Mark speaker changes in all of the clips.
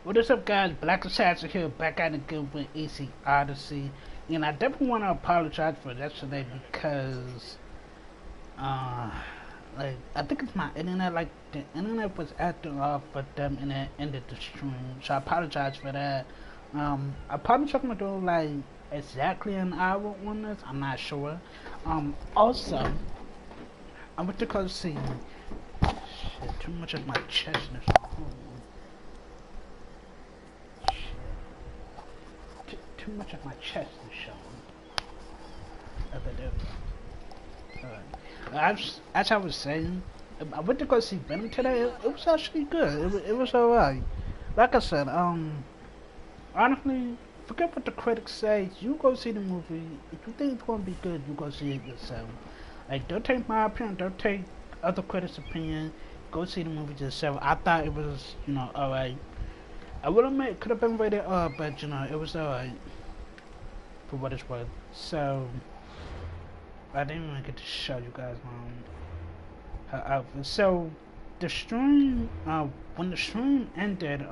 Speaker 1: What is up, guys? Black Assassin here, back at it again with Odyssey. And I definitely want to apologize for yesterday because, uh, like, I think it's my internet. Like, the internet was acting off for them and it ended the stream. So I apologize for that. I probably gonna do, like, exactly an hour on this. I'm not sure. Also, I went to go see. Shit, too much of my chest in this. Too much of my chest is showing. As I was saying, I went to go see Venom today. It was actually good. It was alright. Like I said, honestly, forget what the critics say. You go see the movie. If you think it's gonna be good, you go see it yourself. Like, don't take my opinion. Don't take other critics' opinion. Go see the movie yourself. I thought it was, alright. I would admit it could have been rated R, but it was alright for what it's worth. So I didn't even get to show you guys her outfit. So the stream, when the stream ended,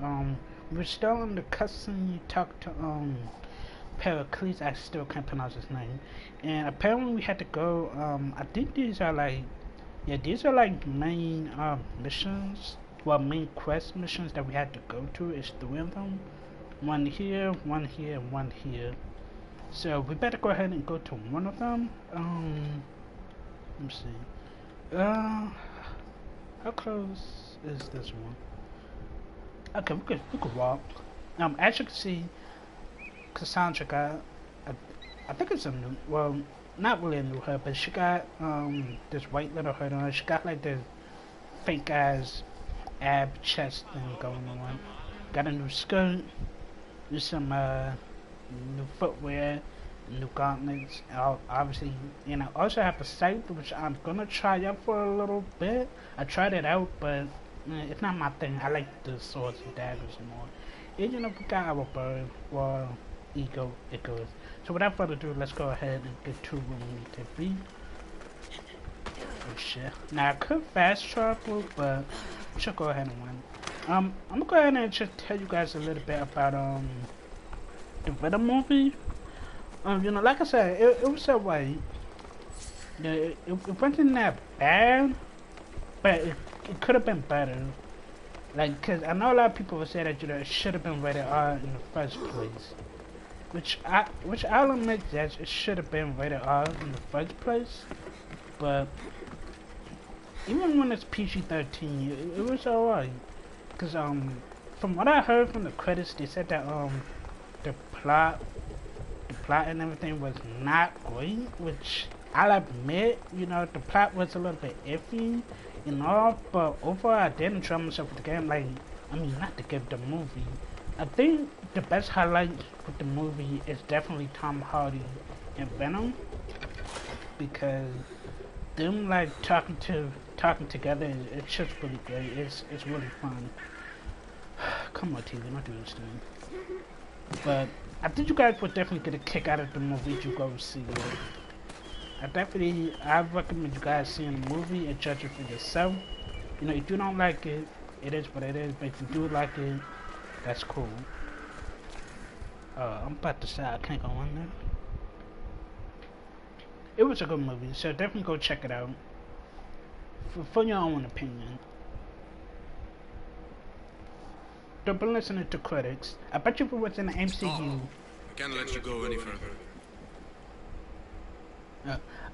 Speaker 1: we were still in the cutscene. You talked to Pericles. I still can't pronounce his name. And apparently we had to go. I think these are like, yeah, these are like main missions. Well, main quest missions that we had to go to. It's 3 of them. One here, one here, and one here. So we better go ahead and go to one of them. Let me see. How close is this one? Okay, we could walk. As you can see, Cassandra got, I think it's a new, well, not really a new hood, but she got this white little hood on. She got like this fake ass ab chest thing going on. Got a new skirt, there's some new footwear, new gauntlets. Obviously, also have a scythe, which I'm gonna try out for a little bit. I tried it out, but it's not my thing. I like the swords and daggers more. And we got our bird, well, Icarus. So without further ado, let's go ahead and get to where we need to be. Oh shit. Now I could fast travel, but I should go ahead and win. I'm gonna go ahead and just tell you guys a little bit about the Venom movie. Like I said, it was alright. It wasn't that bad, but it could have been better. Like, cause I know a lot of people would say that it should have been rated R in the first place, which I'll admit that it should have been rated R in the first place. But even when it's PG-13, it was alright. Cause from what I heard from the credits, they said that the plot and everything was not great, which I'll admit, the plot was a little bit iffy and all, but overall I did enjoy myself with the game. Like, I mean, not to give the movie. I think the best highlight with the movie is definitely Tom Hardy and Venom, because them like talking together, it's just really great. It's really fun. Come on, TV, don't do this to me. But I think you guys would definitely get a kick out of the movie if you go see it. I recommend you guys seeing the movie and judge it for yourself. If you don't like it, it is what it is. But if you do like it, that's cool. I'm about to say I can't go on there. It was a good movie, so definitely go check it out for your own opinion. Don't be listening to critics. I bet you if it was in the MCU.
Speaker 2: I can't let you go any further.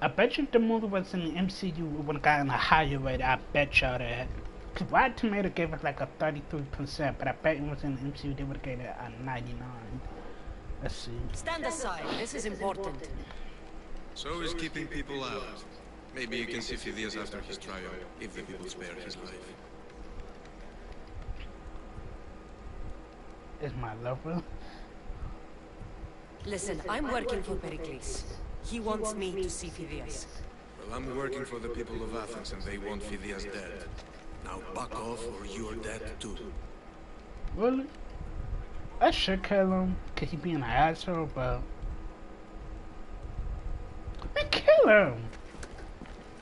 Speaker 1: I bet you if the movie was in the MCU, it would have gotten a higher rate. I bet y'all that. Cause Rotten Tomato gave it like a 33%, but I bet it was in the MCU, they would have gave it a 99. Let's see.
Speaker 3: Stand aside. This is important.
Speaker 2: So is keeping people out. Maybe you can see Phidias after his trial, if the people spare his life.
Speaker 1: Is my lover?
Speaker 3: Listen, I'm working for Pericles. He wants me to see Phidias.
Speaker 2: Well, I'm working for the people of Athens and they want Phidias dead. Now back off or you're dead too.
Speaker 1: Really? I should kill him, cause he be an asshole, but I kill him.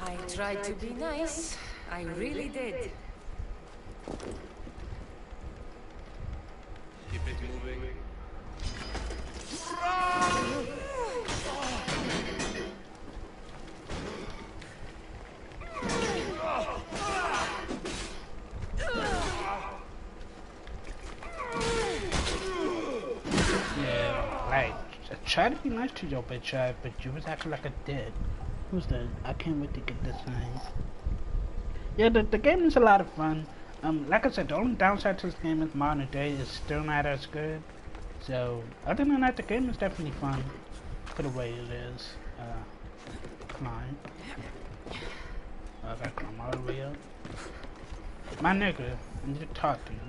Speaker 3: I tried to be nice. I really did.
Speaker 1: tried to be nice to your bitch ass, but you was acting like a dick. Who's that? I can't wait to get this name. Yeah, the game is a lot of fun. Like I said, the only downside to this game is modern day is still not as good. So, other than that, the game is definitely fun for the way it is. Climb. I gotta climb all the way up. My nigga, I need to talk to you.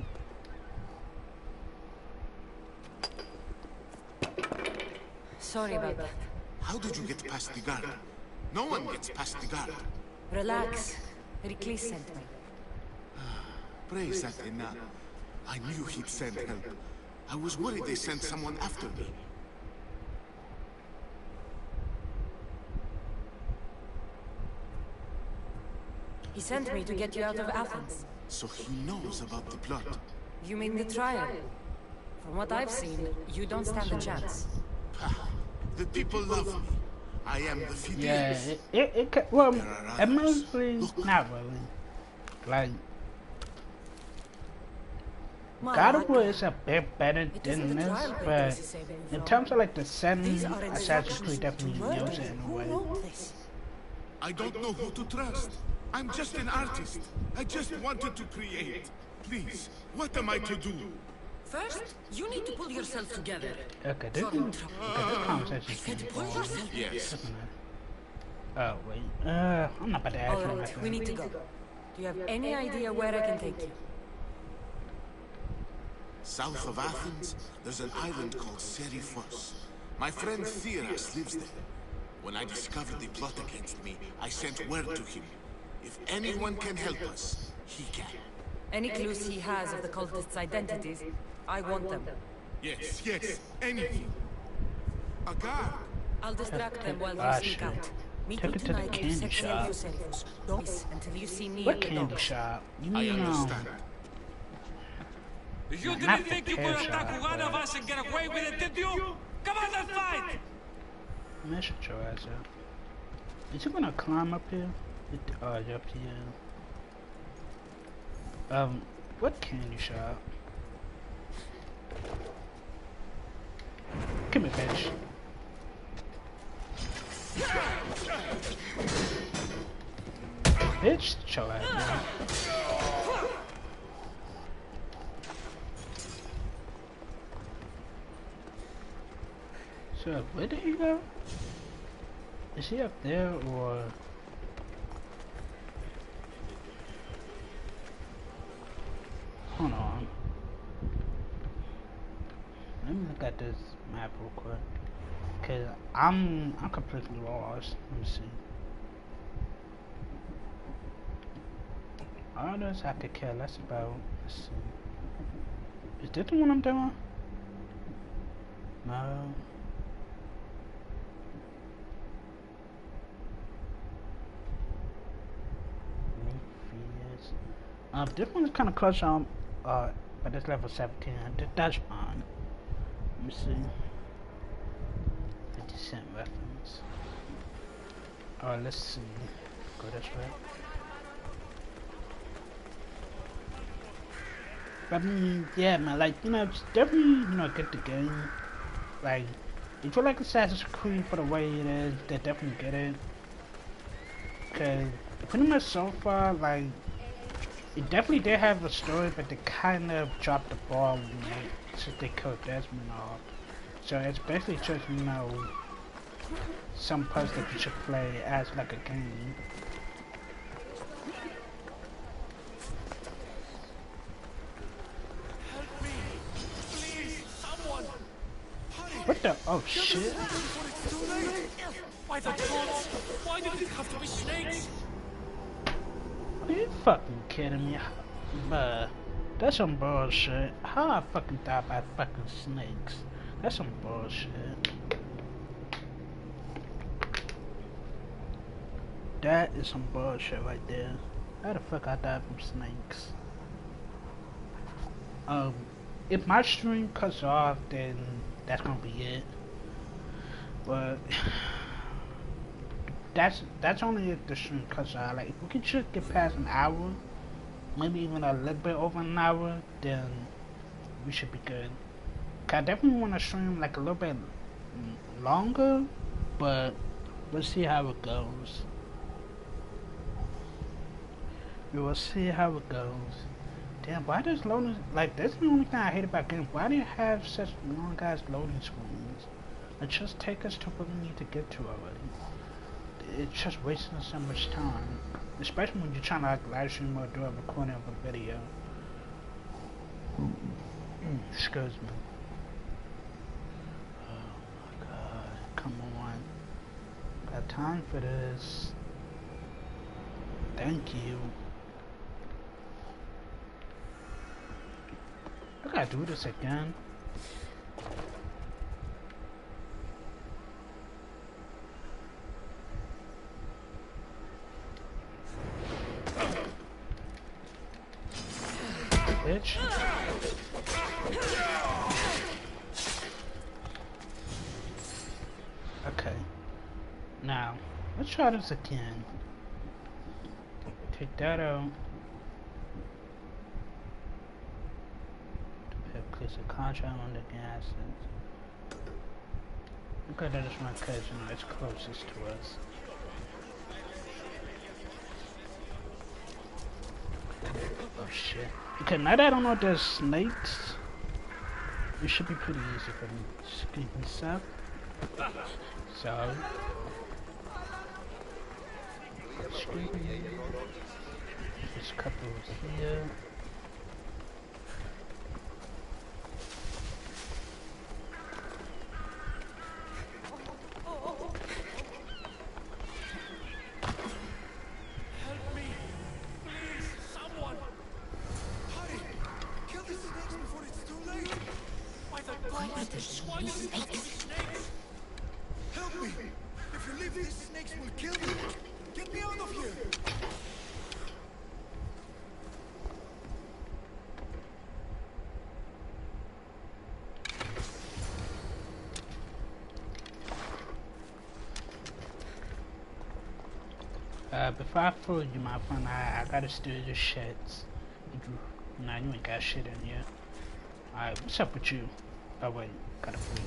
Speaker 3: Sorry about that.
Speaker 4: How did you get past the guard? No one gets past the guard.
Speaker 3: Relax. Recluse sent me.
Speaker 4: Praise Athena. I knew he'd send help. I was worried they sent someone after me.
Speaker 3: He sent me to get you out of Athens.
Speaker 4: So he knows about the plot.
Speaker 3: You mean the trial? From what I've seen, you don't stand a chance.
Speaker 4: The people love me. I am the
Speaker 1: Yeah,
Speaker 4: Fidelis.
Speaker 1: well, mostly, not really. Like, God of War is a bit better than this, but in terms of like the setting, Assassin's Creed definitely nails it in a way.
Speaker 4: I don't know who to trust. I'm just an artist. I just wanted to create. Please, what am I to do?
Speaker 3: First, you need to pull yourself together.
Speaker 1: Okay, this conversation's
Speaker 3: Said pull yourself.
Speaker 4: Yes.
Speaker 1: isn't it? Oh, wait. I'm not about to ask you
Speaker 3: Alright,
Speaker 1: like
Speaker 3: we
Speaker 1: that.
Speaker 3: need to go. Do you have any idea where I can take you?
Speaker 4: South of Athens, there's an island called Serifos. My friend Theras lives there. When I discovered the plot against me, I sent word to him. If anyone can help us, he can.
Speaker 3: Any clues he has of the cultists' identities, I want them.
Speaker 4: Yes, anything. A guard.
Speaker 3: I'll distract them while
Speaker 1: Ah,
Speaker 3: you sneak
Speaker 1: shit.
Speaker 3: out. Meet
Speaker 1: Take
Speaker 3: me
Speaker 1: it to the
Speaker 3: tonight in
Speaker 1: candy
Speaker 3: Section
Speaker 1: shop.
Speaker 3: Serifos. Don't miss until you see me
Speaker 1: What
Speaker 3: at the
Speaker 1: candy
Speaker 3: docks.
Speaker 1: shop? You
Speaker 4: I
Speaker 1: know,
Speaker 4: understand.
Speaker 5: You
Speaker 1: Not
Speaker 5: didn't
Speaker 1: the
Speaker 5: think you
Speaker 1: hair
Speaker 5: could attack
Speaker 1: shop,
Speaker 5: one of
Speaker 1: but-
Speaker 5: us and get away with it, did you? Come on, let's fight!
Speaker 1: man, shut your ass up. Is you gonna climb up here? Oh, you're up here. What candy shop? Come here, bitch. Bitch, shut your ass down. So, where did he go? Is he up there or? Hold on. Let me look at this map real quick. Cause I'm completely lost. Let me see. All this I could care less about. Let's see. Is this the one I'm doing? No. This one's kind of close on, but it's level 17. That's fine. Let me see. 50 cent weapons. Alright, let's see. Go this way. But I mean, yeah, man, like, you know, it's definitely, you know, get the game. Like, if you like Assassin's Creed for the way it is, they definitely get it. Cause pretty much so far, like, it definitely did have a story, but they kind of dropped the ball since they killed Desmond off. So it's basically just, you know, some parts that you should play as like a game.
Speaker 4: Help me! Please, someone! Hurry!
Speaker 1: What the? Oh shit!
Speaker 4: It's too late! Why the gods? Why did it have to be snakes?
Speaker 1: Are you fucking kidding me? Bruh, that's some bullshit. How I fucking die by fucking snakes? That's some bullshit. That is some bullshit right there. How the fuck I die from snakes? If my stream cuts off, then that's gonna be it. But that's only if the stream cuts out. Like if we can just get past an hour, maybe even a little bit over an hour, then we should be good. 'Cause I definitely want to stream like a little bit longer, but we'll see how it goes. We will see how it goes. Damn, why does loading, like, that's the only thing I hate about games. Why do you have such long ass loading screens? It just take us to where we need to get to already. It's just wasting so much time. Especially when you're trying to like live stream or do a recording of a video. Excuse me. Oh my god, come on. Got time for this. Thank you. I gotta do this again. Bitch. Okay. Now, let's try this again. Take that out. Place a contract on the gas. Okay, that is my cousin. It's closest to us. Oh shit. Okay, now that I don't know there's snakes, it should be pretty easy for me. Excuse me, sir. So. Excuse me. There's a couple here. Before I throw you my phone, I gotta steal your shits. Nah, you ain't got shit in here. Alright, what's up with you? Oh wait, gotta free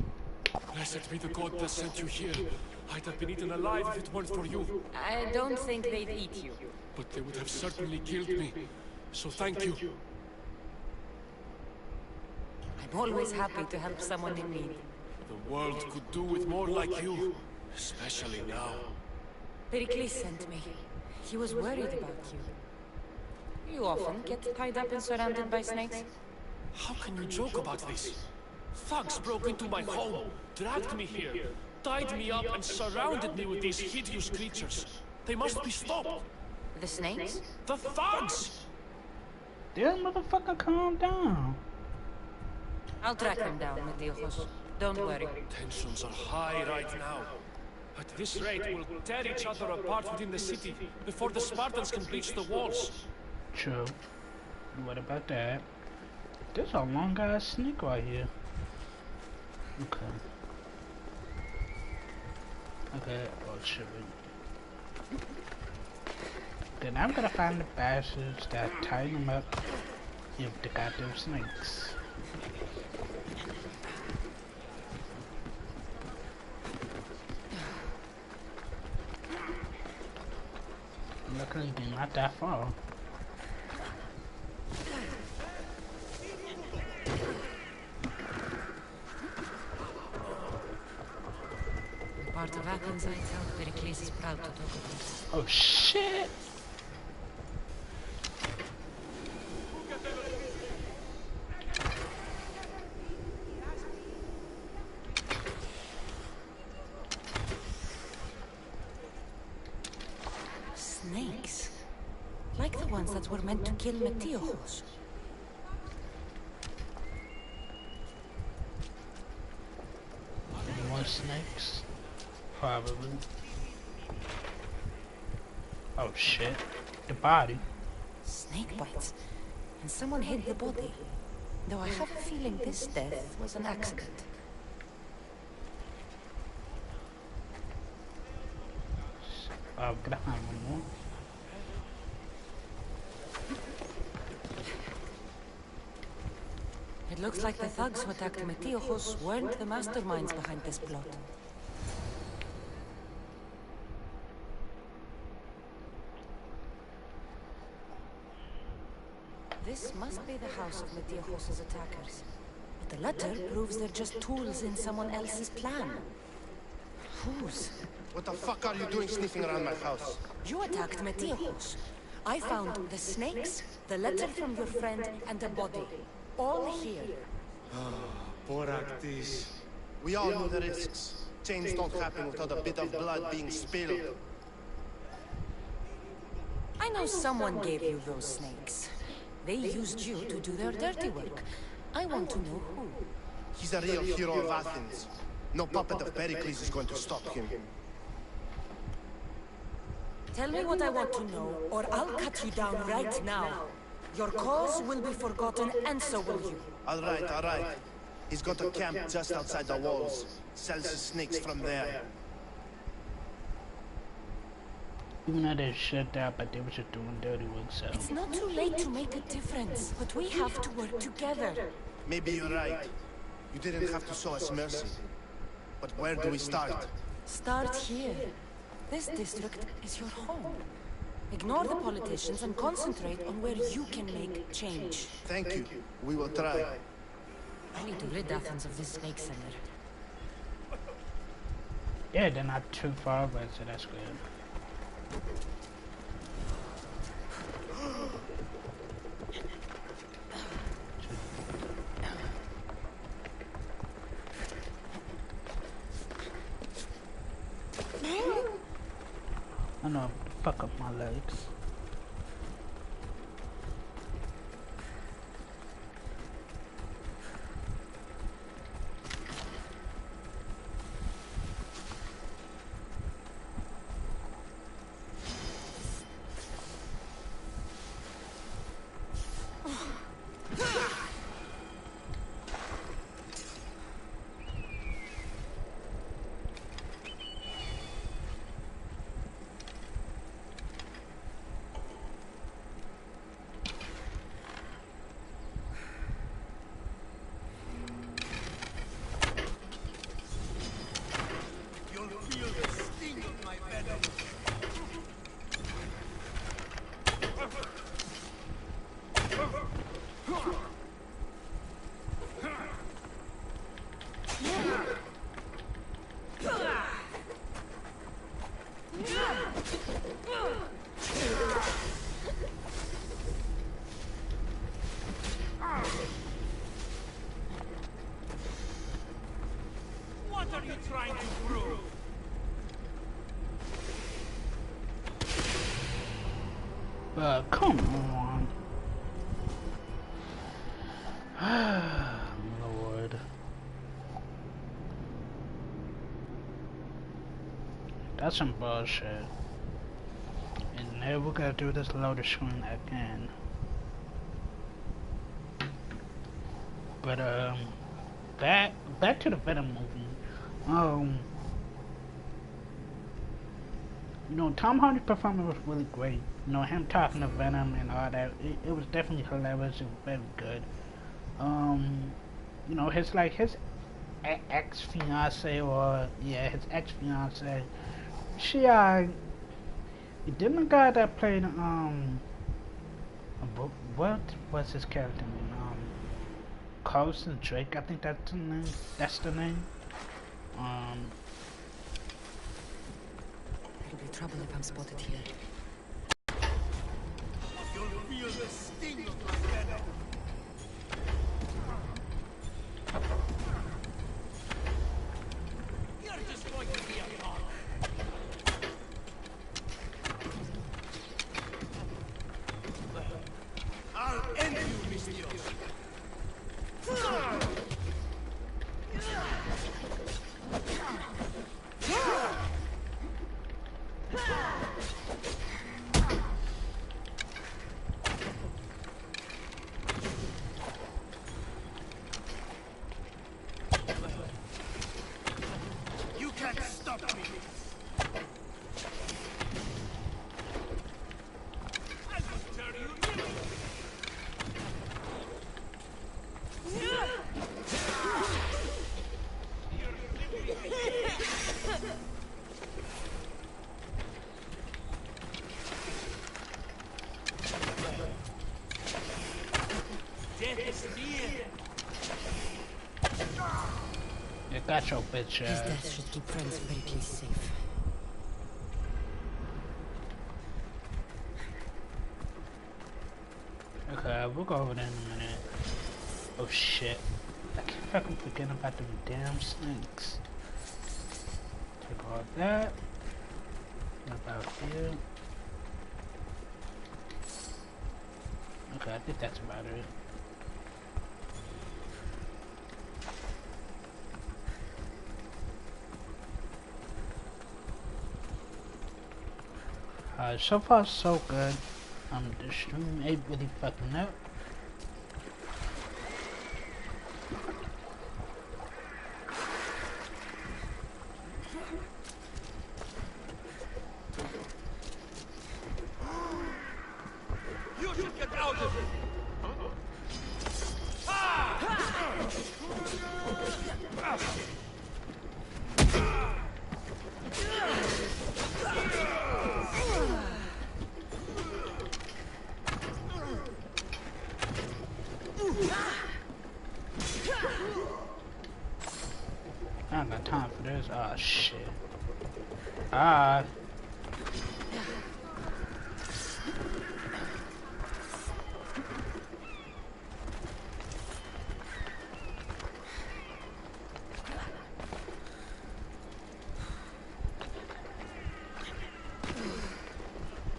Speaker 1: you.
Speaker 6: Blessed be the god that sent you here. I'd have been eaten alive if it weren't for you.
Speaker 3: I don't think they'd eat you.
Speaker 6: But they would have certainly killed me. So thank you.
Speaker 3: I'm always happy to help someone in need.
Speaker 6: The world could do with more like you. Especially now.
Speaker 3: Pericles sent me. He was worried about you. You often get tied up and surrounded by snakes?
Speaker 6: How can you joke about this? Thugs broke into my home, dragged me here, tied me up and surrounded me with these hideous creatures. They must be stopped.
Speaker 3: The snakes?
Speaker 6: The thugs!
Speaker 1: Damn, motherfucker, calm down.
Speaker 3: I'll track them down, Metiojos. Don't worry.
Speaker 6: Tensions are high right now. At this rate, we'll tear each other apart within the city before the Spartans can breach the walls.
Speaker 1: True. What about that? There's a long ass snake right here. Okay. Okay, oh shit. Then I'm gonna find the bastards that tie them up with the goddamn snakes. Luckily, they're not that far.
Speaker 3: The part of Athens I tell Pericles is proud to talk about.
Speaker 1: Oh shit!
Speaker 3: Snakes? Like the ones that were meant to kill Metiojos.
Speaker 1: More snakes? Probably. Oh shit. The body.
Speaker 3: Snake bites. And someone hid the body. Though I have a feeling this death was an accident.
Speaker 1: Oh, can I find one more?
Speaker 3: It looks like the thugs who attacked Metiojos weren't the masterminds behind this plot. This must be the house of Metiojos' attackers. But the letter proves they're just tools in someone else's plan. Whose?
Speaker 7: What the fuck are you doing sniffing around my house?
Speaker 3: You attacked Metiojos. I found the snakes, the letter from your friend, and the body. All here.
Speaker 7: Poor Actis. We all know the risks. Change don't happen without a bit of blood being spilled.
Speaker 3: I know someone gave you those snakes. They used you to do their dirty work. I want to know who.
Speaker 7: He's a real hero of Athens. No puppet of Pericles is going to stop him.
Speaker 3: Tell me what I want to know, or I'll cut you down right now. Your cause will be forgotten, and so will you.
Speaker 7: All right. He's got a camp just outside the walls. Sells his snakes from there.
Speaker 1: Even though they shut down, but they were just doing dirty work, so...
Speaker 3: It's not too late to make a difference, but we have to work together.
Speaker 7: Maybe you're right. You didn't have to show us mercy. But where do we start?
Speaker 3: Start here. This district is your home. Ignore the politicians and concentrate on where you can make change.
Speaker 7: Thank you. We will try.
Speaker 3: I need to rid Athens of this snake seller.
Speaker 1: Yeah, they're not too far away, so that's good. I know, fuck up my legs.
Speaker 5: What are you trying to prove?
Speaker 1: Come on. Lord. That's some bullshit. And now we gotta do this loader screen again. But back to the Venom movie. You know, Tom Hardy's performance was really great. You know, him talking to Venom and all that, it was definitely hilarious and very good. You know, his ex-fiance, or yeah, his ex-fiance, she didn't the guy that played what was his character name? Carlson Drake, I think that's the name. That's the name.
Speaker 3: It'll be trouble if I'm spotted here.
Speaker 5: You'll feel the sting of my venom. You're just going to be a punk. I'll end you, Mystios. You can't stop me. I will turn you. Death is near.
Speaker 1: You got your bitch
Speaker 3: His
Speaker 1: ass.
Speaker 3: death should keep Friends Pericles safe.
Speaker 1: Okay, we'll go over there in a minute. Oh shit. I keep fucking forgetting about them damn snakes. Take all that. What about here? Okay, I think that's about it. So far so good. The stream ain't really fucking up.
Speaker 5: You should get out of it.
Speaker 1: I don't got time for this. Oh shit. Ah.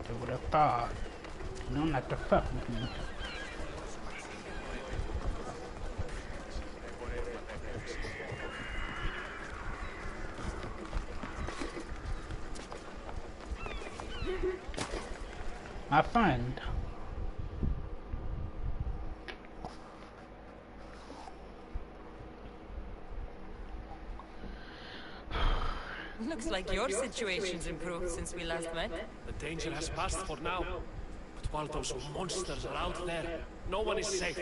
Speaker 1: They would have thought. No, not to fuck with me. My friend.
Speaker 3: Looks like your situation's improved since we last met.
Speaker 6: The danger has passed for now. But while those monsters are out there, no one is safe.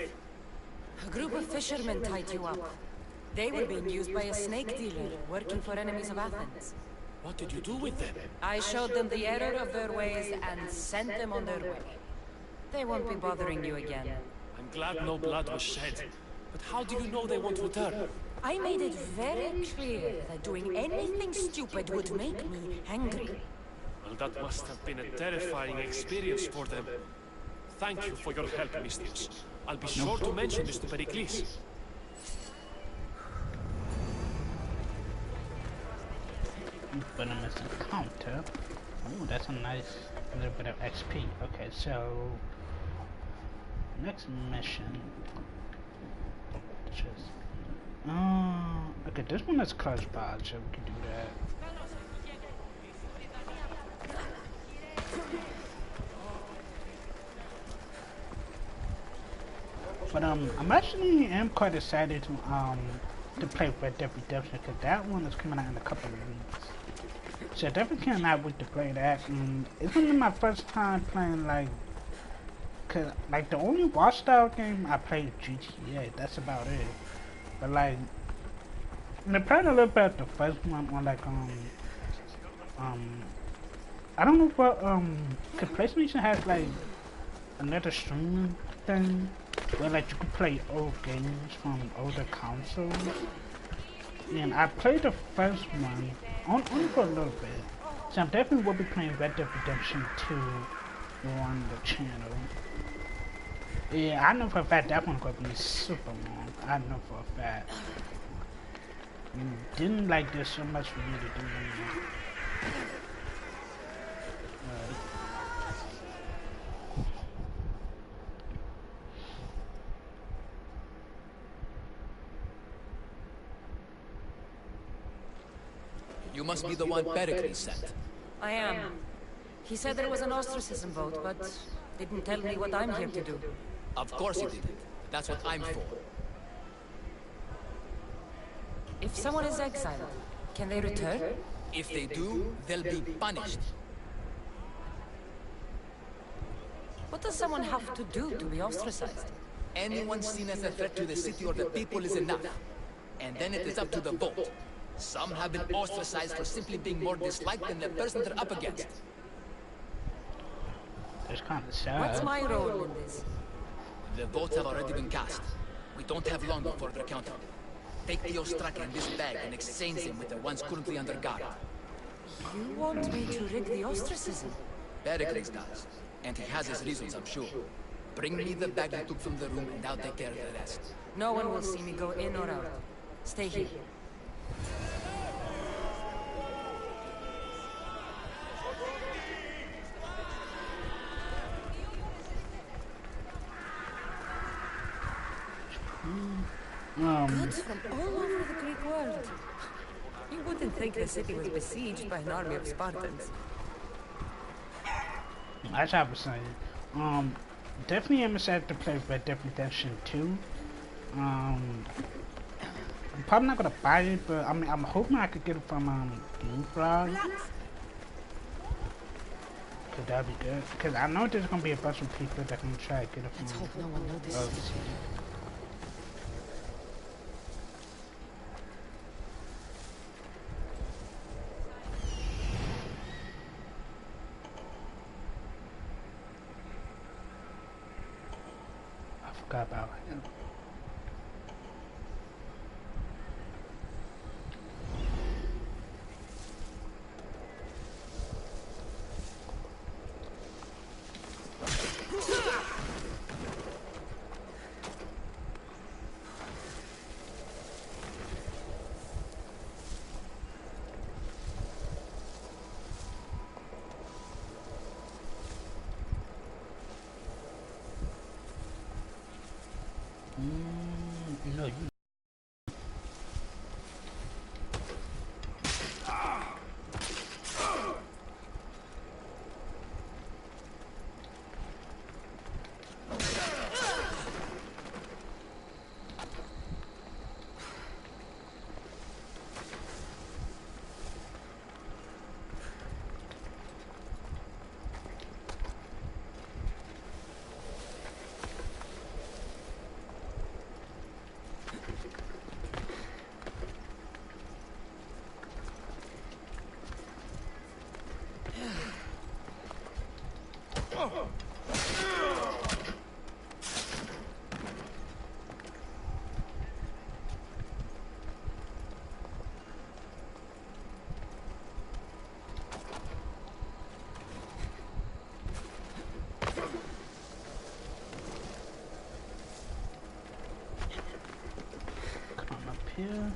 Speaker 3: A group of fishermen tied you up. They were being used by a snake dealer working for enemies of Athens.
Speaker 6: What did you do with them?
Speaker 3: I showed them the error of their ways and sent them on their way. They won't be bothering you again.
Speaker 6: I'm glad no blood was shed. But how do you know they won't return?
Speaker 3: I made it very clear that doing anything stupid would make me angry.
Speaker 6: Well, that must have been a terrifying experience for them. Thank you for your help, Mistios. I'll be sure to mention this to Pericles.
Speaker 1: Venomous encounter. Oh, that's a nice little bit of XP. Okay, so next mission. Just okay, this one is close by, so we can do that. But I'm actually am quite excited to play Red Dead Redemption because that one is coming out in a couple of weeks. So I definitely cannot wait to play that. It's gonna be my first time playing cause like the only Watchdog game I played GTA. That's about it. But like, I played a little bit of the first one on like I don't know what cause PlayStation has like another streaming thing where like you can play old games from older consoles. And I played the first one only for a little bit. So I definitely will be playing Red Dead Redemption 2 on the channel. Yeah, I know for a fact that one's gonna be super long. I know for a fact. Didn't like this so much for me to do anymore.
Speaker 8: You must be the one Pericles sent.
Speaker 3: I am. He said there was an ostracism vote, but didn't tell me what I'm here to do.
Speaker 8: Of course he didn't. That's what I'm for.
Speaker 3: If someone is exiled, can they return?
Speaker 8: If they do, they'll be punished.
Speaker 3: What does someone have to do to be ostracized?
Speaker 8: Anyone seen as a threat to the city or the people is enough. And then it is up to the vote. Some have been ostracized for simply being more disliked than the person they're up against.
Speaker 1: It's kind of sad.
Speaker 3: What's my role in this?
Speaker 8: The votes have already been cast. We don't have long before they're counted. Take the Ostraka in this bag and exchange him with the ones currently under guard.
Speaker 3: You want me to rig the ostracism?
Speaker 8: Pericles does. And he has his reasons, I'm sure. Bring me the bag you took from the room and I'll take care of the rest.
Speaker 3: No one will see me go in or out. Stay here. Goods from all over the Greek world. You wouldn't think the city was besieged by an army of Spartans.
Speaker 1: As I was saying, definitely am excited to play Red Dead Redemption 2. I'm probably not gonna buy it, but I mean, I'm hoping I could get it from GameFly. Cause that'd be good. Cause I know there's gonna be a bunch of people that can try to get it from.
Speaker 3: Let's hope no one notices.
Speaker 1: I forgot about him. No, you. Come up here.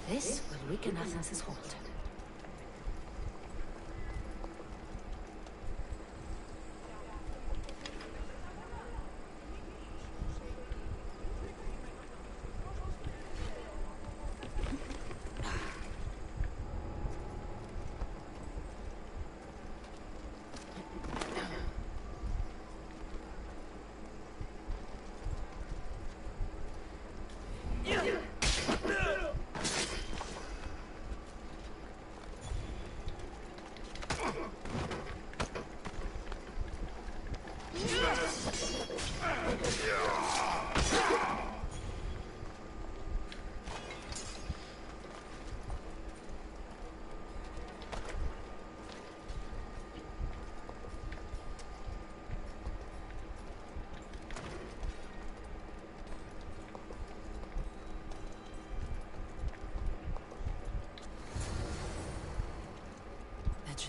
Speaker 3: This will weaken Athens' hold.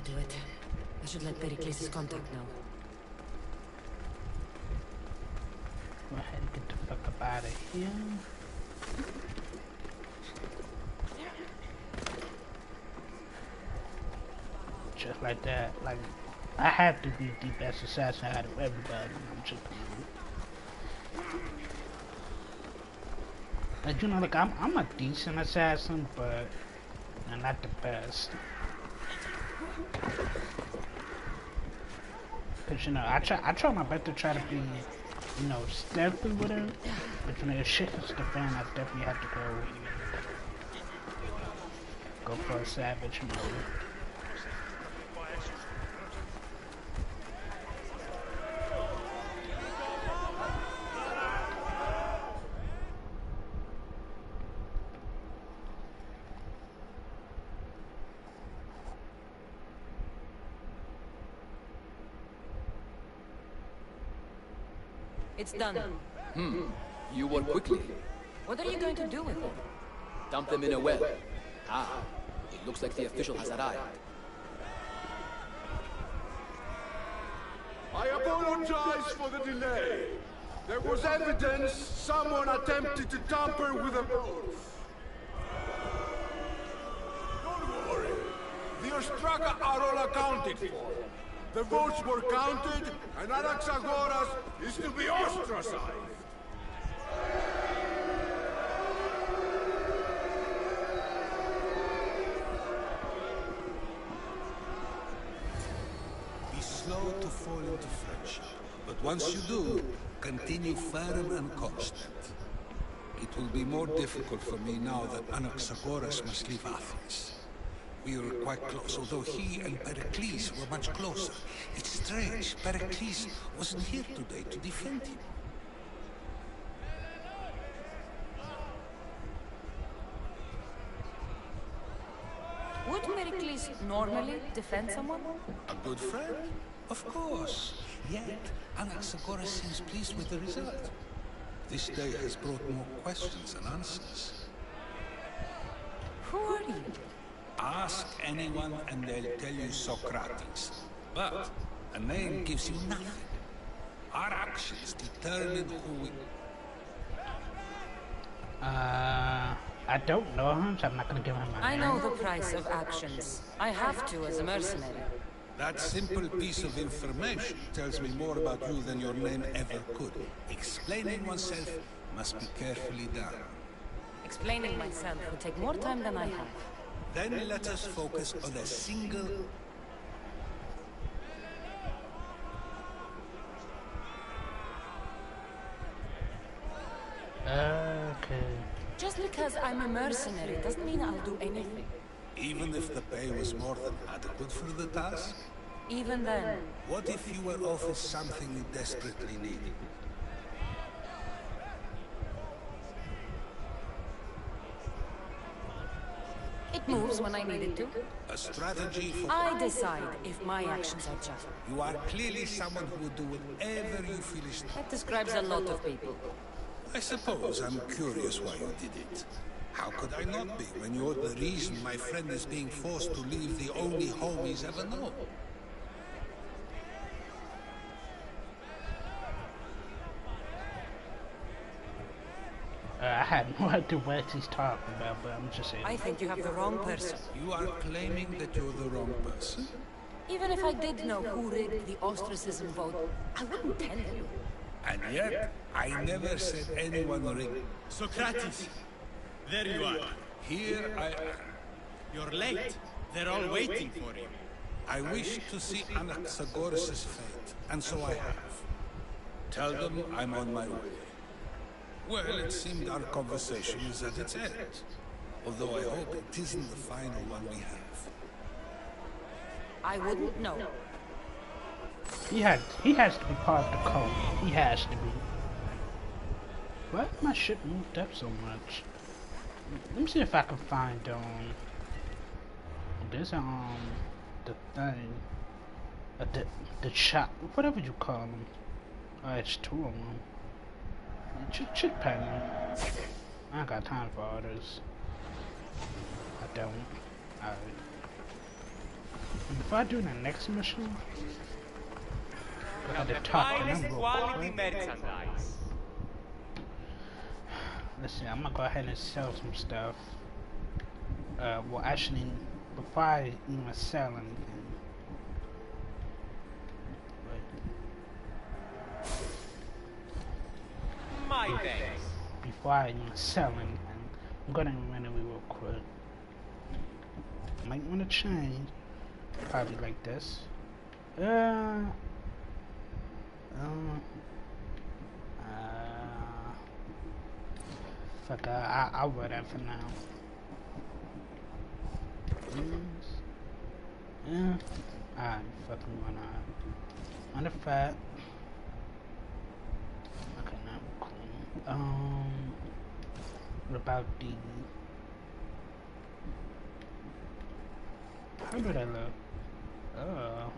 Speaker 3: do it. I should let Pericles' contact know.
Speaker 1: Go ahead and get the fuck up out of here. Just like that. Like, I have to be the best assassin out of everybody. I'm just like, you know, like I'm a decent assassin, but I'm not the best. Cause you know, I try my best to try to be, you know, stealthy with it. But you know, if shit hits the fan, I definitely have to go for a savage mode.
Speaker 3: It's done.
Speaker 8: You work quickly.
Speaker 3: What are you going to do with it?
Speaker 8: Dump them in a well. Ah, it looks like the official has arrived.
Speaker 9: I apologize for the delay. There was evidence someone attempted to tamper with the votes. Don't worry. The Ostraka are all accounted for. The votes were counted, and Anaxagoras is to be ostracized.
Speaker 10: Be slow to fall into friendship, but once you do, continue firm and constant. It will be more difficult for me now that Anaxagoras must leave Athens. We were quite close, although he and Pericles were much closer. It's strange, Pericles wasn't here today to defend him.
Speaker 3: Would Pericles normally defend someone?
Speaker 10: A good friend? Of course. Yet, Anaxagoras seems pleased with the result. This day has brought more questions than answers.
Speaker 3: Who are you?
Speaker 10: Ask anyone and they'll tell you Socrates. But a name gives you nothing. Our actions determine who we...
Speaker 1: I don't know him, so I'm not gonna give him my name.
Speaker 3: I know the price of actions. I have to as a mercenary.
Speaker 10: That simple piece of information tells me more about you than your name ever could. Explaining oneself must be carefully done.
Speaker 3: Explaining myself will take more time than I have.
Speaker 10: Then let us focus on a single...
Speaker 1: Okay.
Speaker 3: Just because I'm a mercenary doesn't mean I'll do anything.
Speaker 10: Even if the pay was more than adequate for the task?
Speaker 3: Even then.
Speaker 10: What if you were offered something you desperately needed?
Speaker 3: It moves when I need it to.
Speaker 10: A strategy for...
Speaker 3: I decide if my actions are just.
Speaker 10: You are clearly someone who would do whatever you feel is...
Speaker 3: That describes a lot of people.
Speaker 10: I suppose I'm curious why you did it. How could I not be when you're the reason my friend is being forced to leave the only home he's ever known?
Speaker 1: I had no idea what he's talking about, but I'm just saying.
Speaker 3: I think you have the wrong person.
Speaker 10: You are claiming that you're the wrong person?
Speaker 3: Even if I did know who rigged the ostracism vote, I wouldn't tell you.
Speaker 10: And yet, I never said anyone rigged.
Speaker 5: Socrates! There you are.
Speaker 10: Here I am.
Speaker 5: You're late. They're all waiting for you.
Speaker 10: I wish to see Anaxagoras' fate, and so I have. Tell them I'm on my way. Well, it seemed our conversation is at its end. Although I hope it isn't the final one we have.
Speaker 3: I wouldn't know.
Speaker 1: He has to be part of the cult. He has to be. Why did my ship moved up so much? Let me see if I can find there's the thing, the chop, whatever you call them. Oh, it's two of them. Chick pay me. I ain't got time for all this. I don't. Alright. And before I do the next mission, go ahead and talk to them real quick.
Speaker 11: Merchandise.
Speaker 1: Let's see, I'm gonna go ahead and sell some stuff. Well, actually, before I even sell anything.
Speaker 11: My thanks.
Speaker 1: Before I even sell anything, I'm gonna run away real quick. Might want to change. Probably like this. Fuck, I'll wear that for now. Yeah. Alright, fucking one eye. On the fat. Okay, now we're clean. What about the... How do I look? Oh.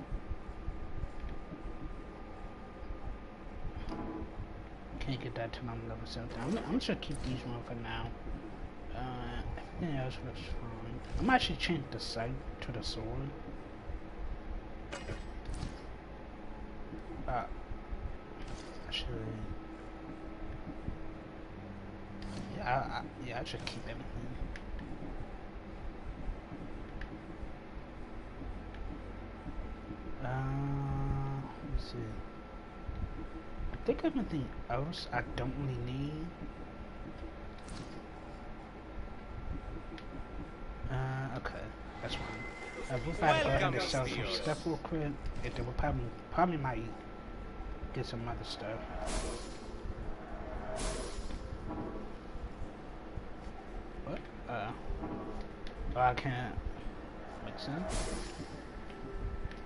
Speaker 1: Can't get that till I'm level 7. I'm just gonna keep these one for now. Everything else looks fine. I'm actually changing the sight to the sword. Actually, yeah, I should keep everything. Let's see. I think everything else I don't really need. Okay, that's fine. We'll probably go ahead and sell some stuff real quick. And then we'll probably might get some other stuff. What? Oh, I can't. Makes sense.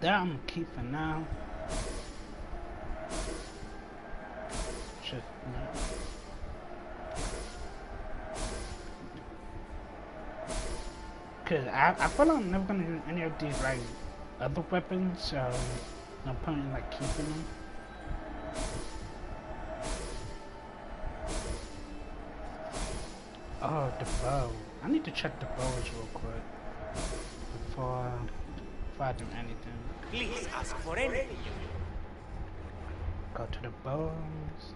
Speaker 1: That I'm gonna keep for now. Shit. No. Cause I feel like I'm never gonna use any of these like other weapons, so no point in like keeping them. Oh, the bow. I need to check the bows real quick before I do anything.
Speaker 11: Please ask for anything.
Speaker 1: Go to the bows.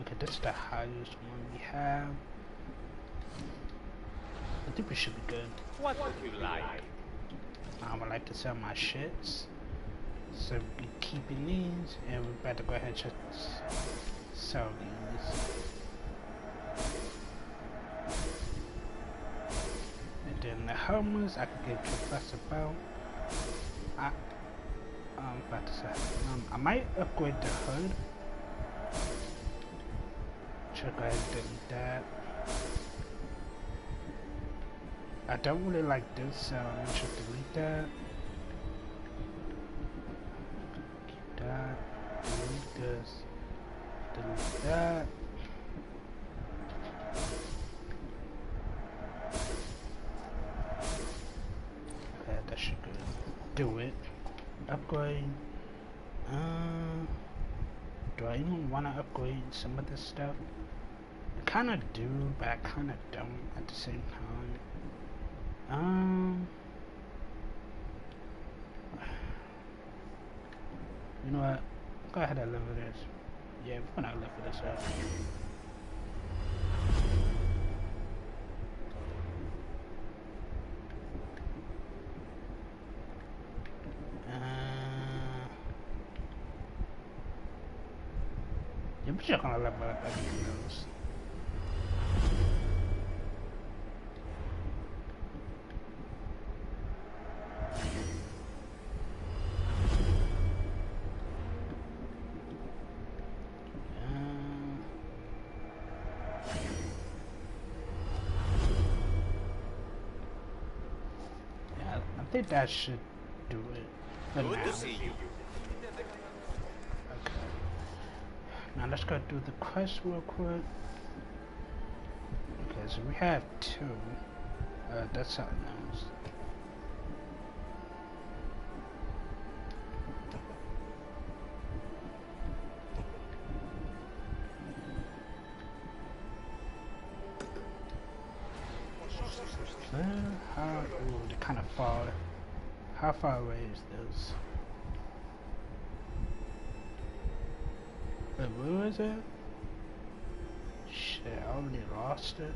Speaker 1: Okay, this is the highest one we have. I think we should be good.
Speaker 11: What would you like?
Speaker 1: I would like to sell my shits. So we're keeping these, and we better go ahead and just sell these. And then the helmets, I can get you plus about. I'm about to say, I might upgrade the hood. Should go ahead and delete that. I don't really like this, so I should delete that. Keep that. Delete this. Delete that. Okay, that should do it. Upgrade. Do I even want to upgrade some of this stuff? I kind of do, but I kind of don't at the same time. You know what? Go ahead and level this. Yeah, we're gonna level this up. Yeah, we're just gonna level up everything else. I think that should do it for now.
Speaker 11: Good to see you.
Speaker 1: Okay. Now let's go do the quest real quick. Okay, so we have 2. That's something else. How? Ooh, they're kind of far. How far away is this? Wait, where is it? Shit, I already lost it.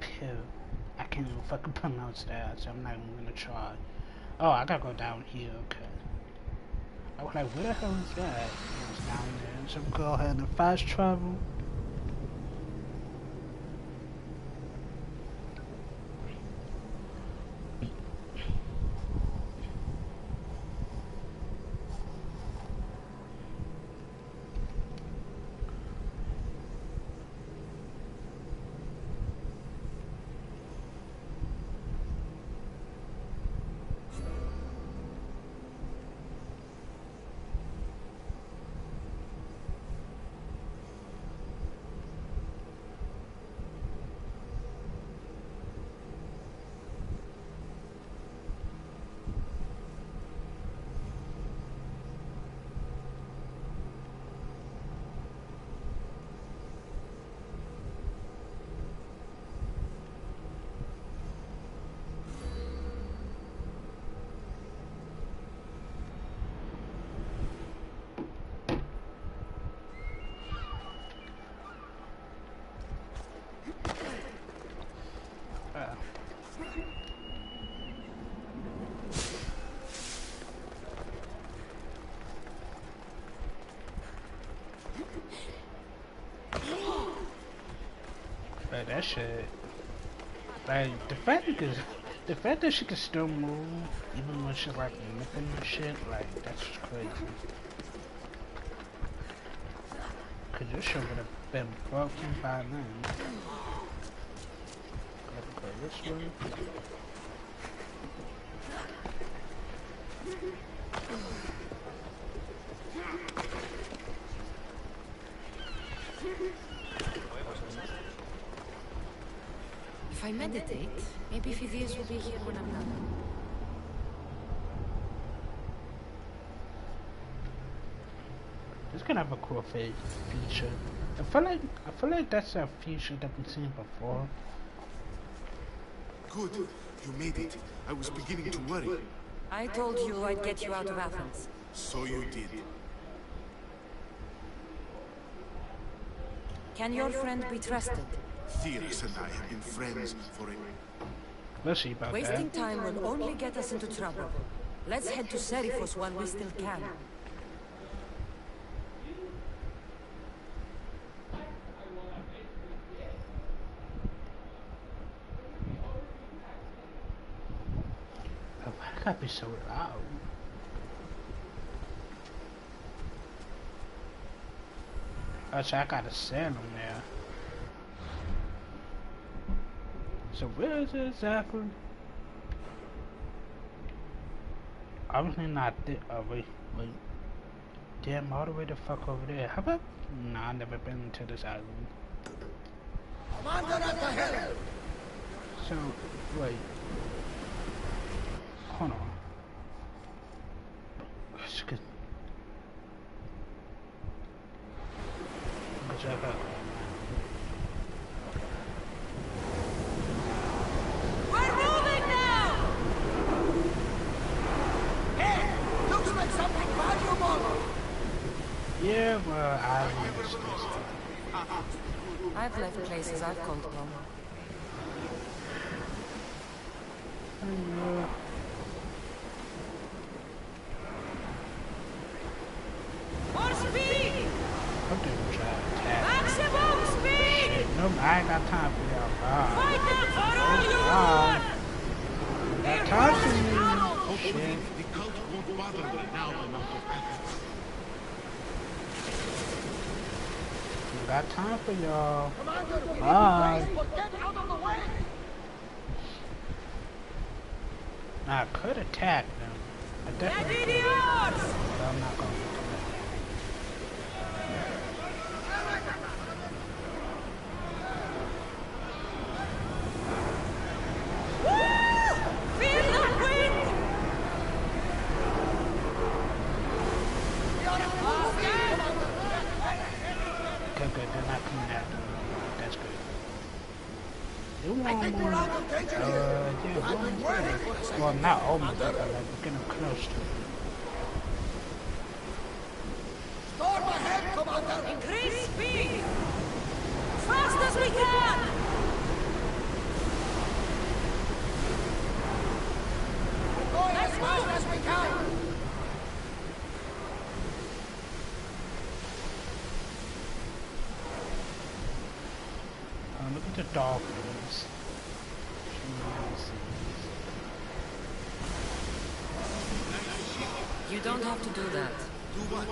Speaker 1: Pill. I can't even fucking pronounce that, so I'm not even gonna try. Oh, I gotta go down here, okay. I was like, where the hell is that? It was down there. So we'll go ahead and fast travel. But that shit, like the fact that she can still move even when she's like limping and shit, like that's just crazy. Cause this shit would have been broken by then. Gotta go this way.
Speaker 3: If I meditate, maybe Phidias will be here when I'm done.
Speaker 1: This gonna have a cool feature. I feel like that's a feature that we've seen before.
Speaker 4: Good, you made it. I was beginning to worry.
Speaker 3: I told you I'd get you out of Athens.
Speaker 4: So you did.
Speaker 3: Can your friend be trusted?
Speaker 4: Theris and I have been friends for a...
Speaker 1: Let's see about
Speaker 3: Wasting
Speaker 1: that.
Speaker 3: time will only get us into trouble. Let's head to Serifos while we still can.
Speaker 1: Oh, why can't be so loud? Actually, I gotta send them there. So where is it exactly? Obviously not there. Oh wait. Damn, all the way the fuck over there. How about? Nah, I've never been to this island.
Speaker 9: Commander at the helm!
Speaker 1: So, wait. Hold on. Good. Good job out.
Speaker 3: We're moving now!
Speaker 9: Hey! Looks like something valuable!
Speaker 1: Yeah, well,
Speaker 3: I've left places I've called home. More speed!
Speaker 1: Okay, we'll try to attack.
Speaker 3: Maximum speed!
Speaker 1: Shit, no, I ain't got time for y'all.
Speaker 3: Fight them for all you
Speaker 1: Bye.
Speaker 3: want!
Speaker 1: Got time for you.
Speaker 4: Hopefully,
Speaker 1: Shit.
Speaker 4: the cult won't bother me now I'm out of Athens.
Speaker 1: Got time for y'all.
Speaker 9: Commander,
Speaker 1: Bye.
Speaker 9: but get out of the way!
Speaker 1: I could attack them. I definitely could. But I'm not going to. Okay, good. They're not coming after me. That's good. They want more. Yeah, almost there. Well, not almost there, but like we're getting close to it.
Speaker 12: Storm ahead, Commander!
Speaker 3: Increase speed! Fast as we can!
Speaker 12: Going as fast as we can!
Speaker 1: Look at the dolphins.
Speaker 3: You don't have to do that.
Speaker 4: Do what?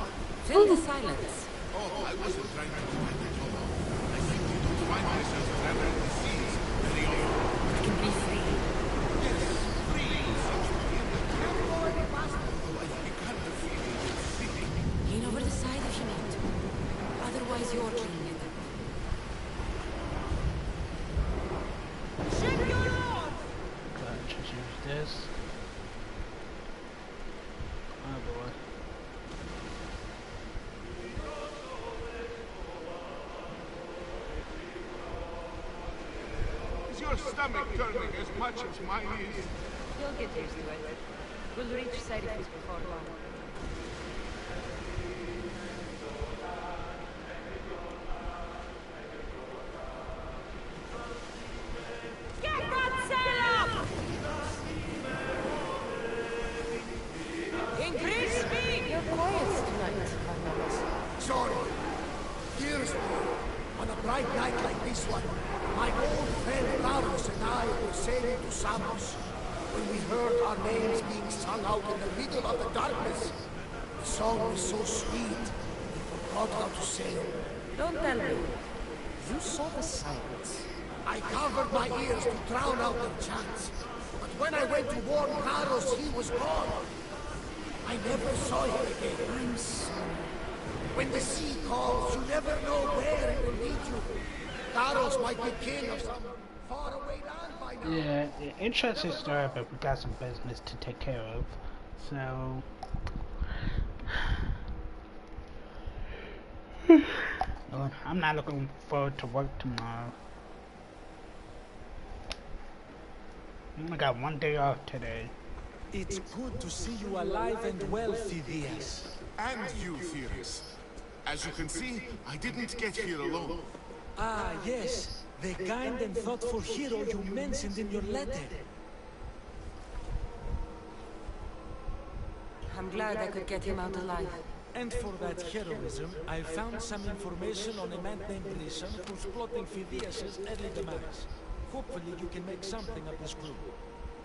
Speaker 3: Fill the silence.
Speaker 4: Oh, I wasn't trying to do that at all. I simply don't find myself traveling the seas very often.
Speaker 3: It can be free.
Speaker 4: Yes, free seems to be in the temple. Although I've begun to feel a bit silly.
Speaker 3: Lean over the side if you need to. Otherwise, you're killing it. Ship your oars!
Speaker 1: Gotta just use this. Oh boy.
Speaker 9: Is your stomach turning as much as mine is?
Speaker 3: You'll get used to it. We'll reach Syracuse before long. Get that sail up! Increase speed! You're quiet tonight, Magnus.
Speaker 12: Sorry. Years ago, on a bright night like this one, my old friend Carlos and I were sailing to Samos. When we heard our names being sung out in the middle of the darkness, the song was so sweet, we forgot how to sail.
Speaker 3: Don't tell me. You saw the signs.
Speaker 12: I covered my ears to drown out the chants. But when I went to warn Carlos, he was gone. I never saw him again.
Speaker 3: I'm sorry.
Speaker 12: When the sea calls, you never know where it will lead you. Carlos might be king of some faraway land by now.
Speaker 1: Yeah, interesting story, but we got some business to take care of. So, I'm not looking forward to work tomorrow. I only got one day off today.
Speaker 10: It's good to see you alive and well, Phidias.
Speaker 4: And you, Theris. As you can see, I didn't get here alone.
Speaker 10: Ah, yes. The kind and thoughtful hero you mentioned in your letter.
Speaker 3: I'm glad I could get him out alive.
Speaker 10: And for that heroism, I found some information on a man named Brisson who's plotting Phidias' early demise. Hopefully you can make something of this crew.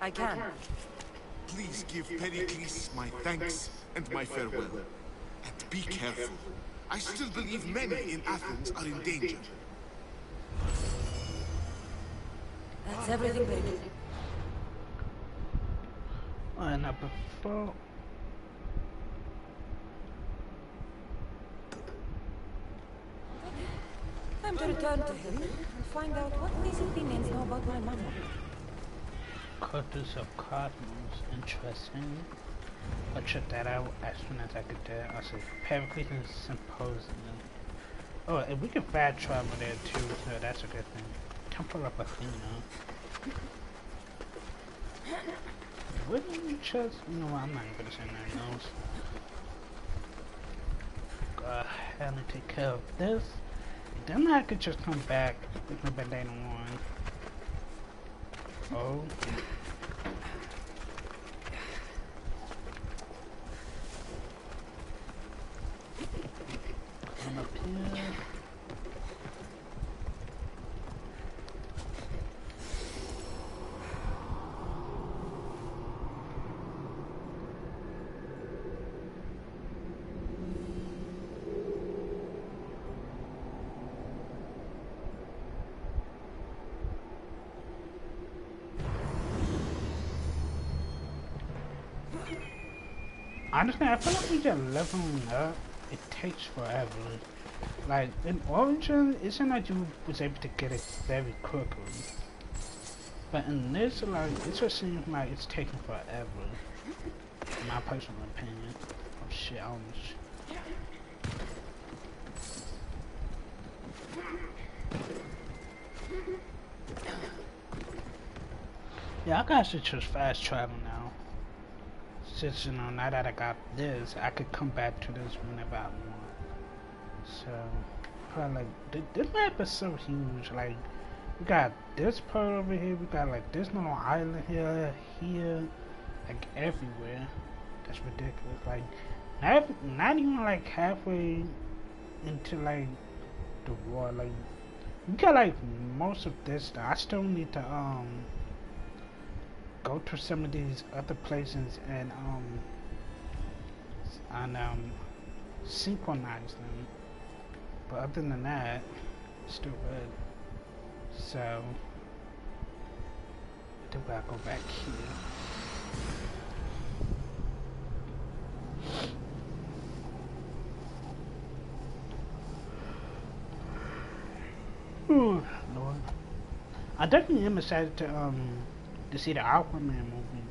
Speaker 3: I can.
Speaker 4: Please give Pericles my thanks and my farewell. And be careful. I still believe many in Athens are in danger.
Speaker 3: That's everything, baby.
Speaker 1: And before...
Speaker 3: Time to return to him and find out what these Athenians know about my mama.
Speaker 1: Cultures of Cosmos, interesting. I'll check that out as soon as I get there. I'll say Pericles Symposium. Oh, and we can fast travel there too, so that's a good thing. Temple of Athena. Wouldn't you just... You know what, I'm not even gonna say nothing else. Go ahead and take care of this. Then I could just come back a little bit later on. Oh. Come up here. Honestly, I feel like we just leveling up. It takes forever. Like in Origin, it seemed like you was able to get it very quickly. But in this, like, it just seems like it's taking forever. In my personal opinion. Oh shit, I almost... Yeah, I gotta just fast travel now. Since, you know, now that I got this, I could come back to this whenever I want. So, probably like, this map is so huge. Like, we got this part over here, we got like this little island here, like everywhere. That's ridiculous. Like, not even like halfway into like the war. Like, we got like most of this stuff. I still need to go to some of these other places and synchronize them. But other than that, still good. So I think I go back here. Ooh, Lord. I definitely am excited to see the Aquaman movie.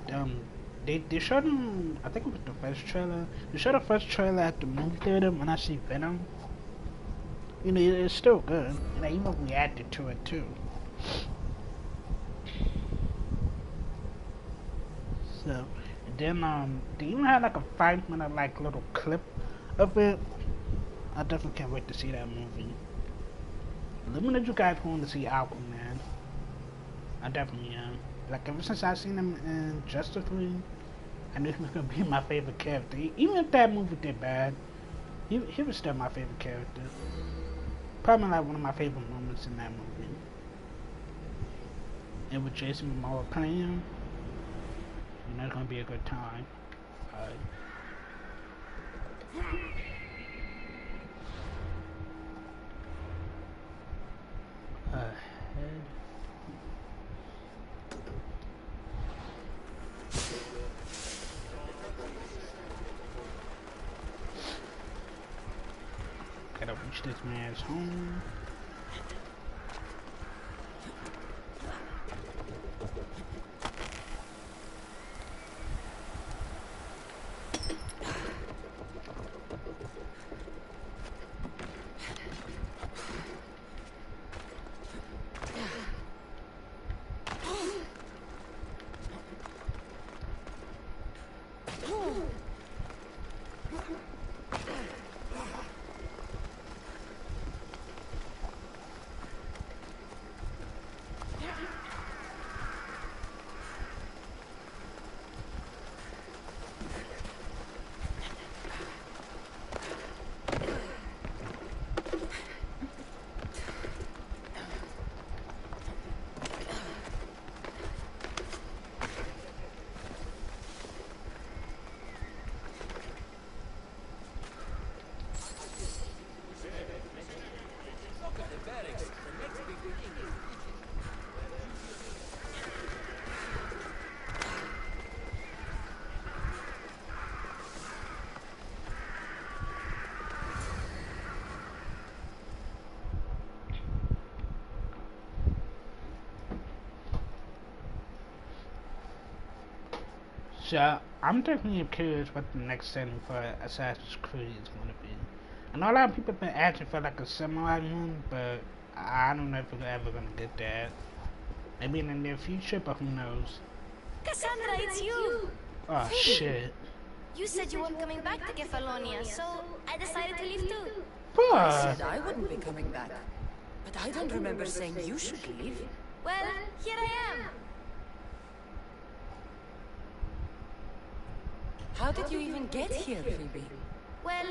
Speaker 1: And, they showed him, I think it was the first trailer. They showed the first trailer at the movie theater when I see Venom. You know, it's still good. And I even reacted to it too. So, and then they even had like a 5-minute like little clip of it. I definitely can't wait to see that movie. Let me know you guys want to see Aquaman. I definitely am. Like ever since I seen him in Justice League, I knew he was gonna be my favorite character. Even if that movie did bad, he was still my favorite character. Probably like one of my favorite moments in that movie. And with Jason Momoa playing him, you know it's gonna be a good time. Gotta reach this man's home. So I'm definitely curious what the next setting for Assassin's Creed is going to be. I know a lot of people have been asking for like a samurai one, but I don't know if we're ever going to get that. Maybe in the near future, but who knows.
Speaker 13: Cassandra, it's you!
Speaker 1: Oh shit.
Speaker 13: You said you weren't coming back to Kefalonia, so I decided to leave too.
Speaker 3: I said I wouldn't be coming back. But I don't remember saying you should leave.
Speaker 13: Well, here I am.
Speaker 3: How did you even get here, Phoebe?
Speaker 13: Well,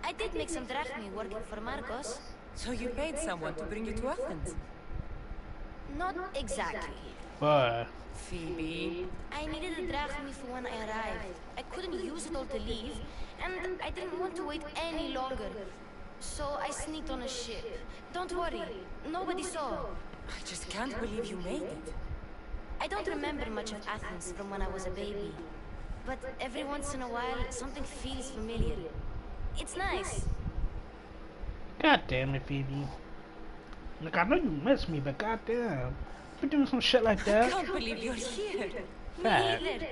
Speaker 13: I did make some drachmi working for Marcos.
Speaker 3: So you paid someone to bring you to Athens?
Speaker 13: Not exactly.
Speaker 1: But
Speaker 3: Phoebe...
Speaker 13: I needed a drachmi for when I arrived. I couldn't use it all to leave, and I didn't want to wait any longer. So I sneaked on a ship. Don't worry, nobody saw.
Speaker 3: I just can't believe you made it.
Speaker 13: I don't remember much of Athens from when I was a baby. but every once in a while, something feels familiar. It's nice.
Speaker 1: God damn it, Phoebe. Like, I know you miss me, but goddamn, you doing some shit like that.
Speaker 3: I can't believe you're here.
Speaker 13: Me either.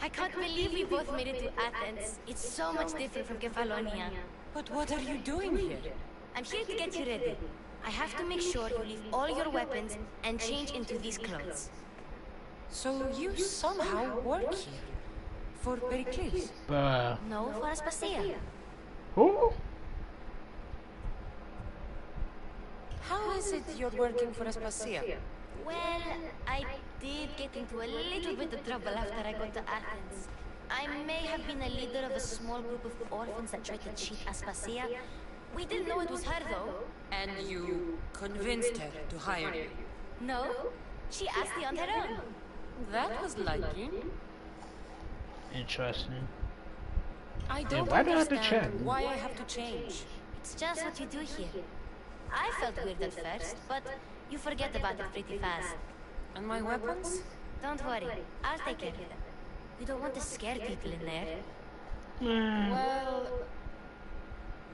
Speaker 13: I can't believe we both made it to Athens. It's so much different from Kefalonia.
Speaker 3: But what are you doing here?
Speaker 13: I'm here to get you ready. I have to make sure you leave all your weapons and change into these clothes.
Speaker 3: So you somehow work here? For Pericles?
Speaker 13: No, for Aspasia.
Speaker 1: Who?
Speaker 3: How is it you're working for Aspasia?
Speaker 13: Well, I did get into a little bit of trouble after I got to Athens. I may have been a leader of a small group of orphans that tried to cheat Aspasia. We didn't know it was her, though.
Speaker 3: And you convinced her to hire you?
Speaker 13: No, she asked me on her own.
Speaker 3: That was lucky.
Speaker 1: Interesting.
Speaker 3: I don't
Speaker 1: why do I have to
Speaker 3: understand
Speaker 1: change?
Speaker 3: why I have to change.
Speaker 13: It's just what you do here. I felt weird at first, but you forget about it pretty fast.
Speaker 3: And my weapons?
Speaker 13: Don't worry, I'll take care of them. You don't want to scare people in there.
Speaker 3: Well,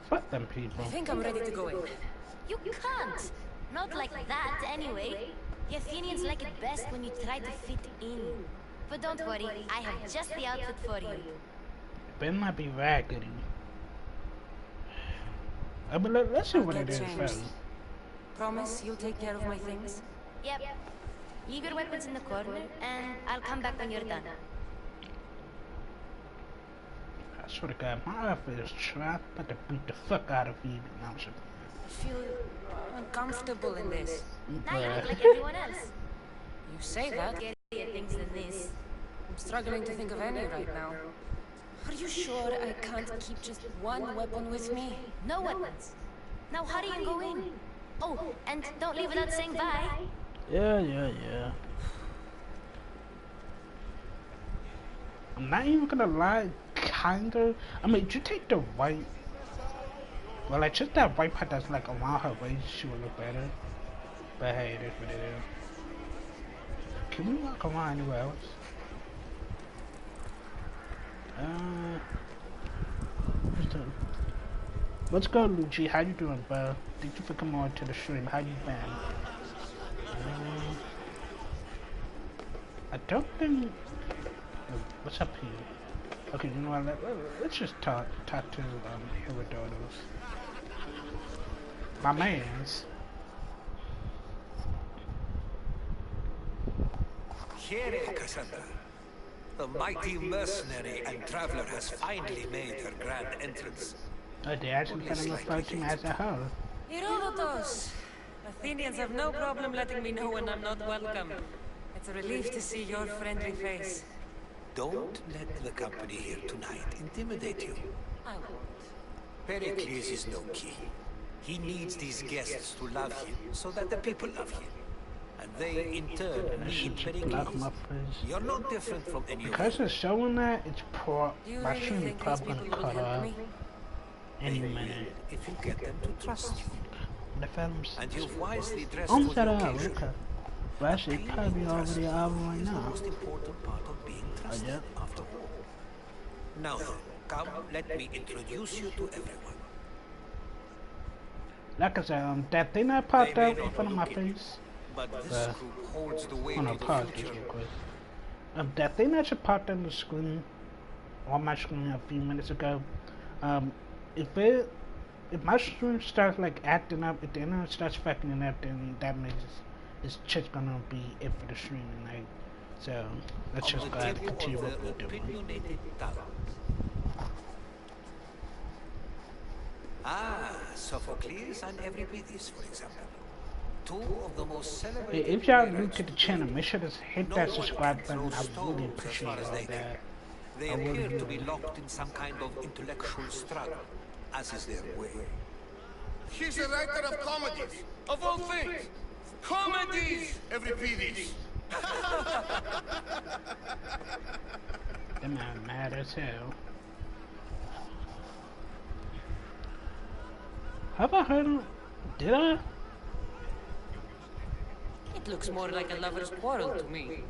Speaker 1: fuck them people.
Speaker 3: I think I'm ready to go in.
Speaker 13: You can't! Not like that, anyway. The Athenians like it best when you try to fit in. But don't worry, I have just the outfit for you.
Speaker 1: Better not be raggedy. I mean, let's see what it is first.
Speaker 3: Promise you'll take care of my things?
Speaker 13: Yep. Leave your weapons in the corner, and I'll come back when you're done.
Speaker 1: I swear to God, my outfit is trapped, but to beat the fuck out of Phoebe. Now I'm
Speaker 3: I feel uncomfortable in this.
Speaker 13: Now you look like everyone else.
Speaker 3: You say that?
Speaker 13: Scarier things than this.
Speaker 3: I'm struggling to think of any right now. Are you sure I can't keep just one weapon with me?
Speaker 13: No weapons. Now hurry and go in. Oh, and don't leave without saying bye.
Speaker 1: Yeah. I'm not even gonna lie, kinda. I mean, did you take the white? Well, like, just that white part that's like around her waist, she would look better. But hey, it is what it is. Can we walk around anywhere else? Let's go, Luigi. How you doing, bro? Thank you for coming on to the stream. How you been? I don't think. What's up here? Okay, you know what? Let's just talk to Herodotus. My man's.
Speaker 10: Here, Cassandra. The mighty mercenary and traveler has finally made her grand entrance.
Speaker 1: Oh, they actually kind of refer to me as a hoe.
Speaker 3: Herodotus! Athenians have no problem letting me know when I'm not welcome. It's a relief to see your friendly face.
Speaker 10: Don't let the company here tonight intimidate you.
Speaker 3: I won't.
Speaker 10: Pericles is no king. He needs these guests to love him so that the people love him. And they, in turn, need Pericles. You're no different from any of
Speaker 1: Because it's showing that, it's poor. My
Speaker 3: really
Speaker 1: stream is
Speaker 3: think
Speaker 1: probably
Speaker 3: these
Speaker 1: gonna
Speaker 3: people will
Speaker 1: cut
Speaker 3: help
Speaker 1: off
Speaker 3: me?
Speaker 1: any minute.
Speaker 10: If you get them to trust you.
Speaker 1: The film's
Speaker 10: And you've wisely dressed
Speaker 1: almost
Speaker 10: for
Speaker 1: at
Speaker 10: the
Speaker 1: all.
Speaker 10: occasion.
Speaker 1: Okay. But actually, it's probably over the album right
Speaker 10: Is the
Speaker 1: now.
Speaker 10: most important part of being trusted, after all. Now then, come, let me introduce you to everyone.
Speaker 1: Like I said, that thing that popped up in front of my face.
Speaker 10: But this group holds the weight
Speaker 1: Oh no,
Speaker 10: of the
Speaker 1: pause this
Speaker 10: future.
Speaker 1: real quick. That thing that just popped on the screen, on my screen a few minutes ago, if my stream starts like acting up, if the internet starts fucking up, then that means it's just gonna be it for the stream tonight. So let's just go ahead and continue what we're doing.
Speaker 10: Opinionated talent. Ah, Sophocles and Euripides, for example. Two of the most
Speaker 1: Hey,
Speaker 10: celebrated
Speaker 1: if y'all new
Speaker 10: playwrights
Speaker 1: to the channel, make sure to hit that subscribe button. I really
Speaker 10: as
Speaker 1: appreciate
Speaker 10: far as
Speaker 1: all
Speaker 10: they
Speaker 1: that.
Speaker 10: They
Speaker 1: I really
Speaker 10: appear to
Speaker 1: do.
Speaker 10: be locked in some kind of intellectual struggle, as is their way.
Speaker 9: He's a writer of comedies, of all things. Comedies, Euripides.
Speaker 1: That man mad as hell. Have I heard him? Did I?
Speaker 3: It looks more like a lover's quarrel to me.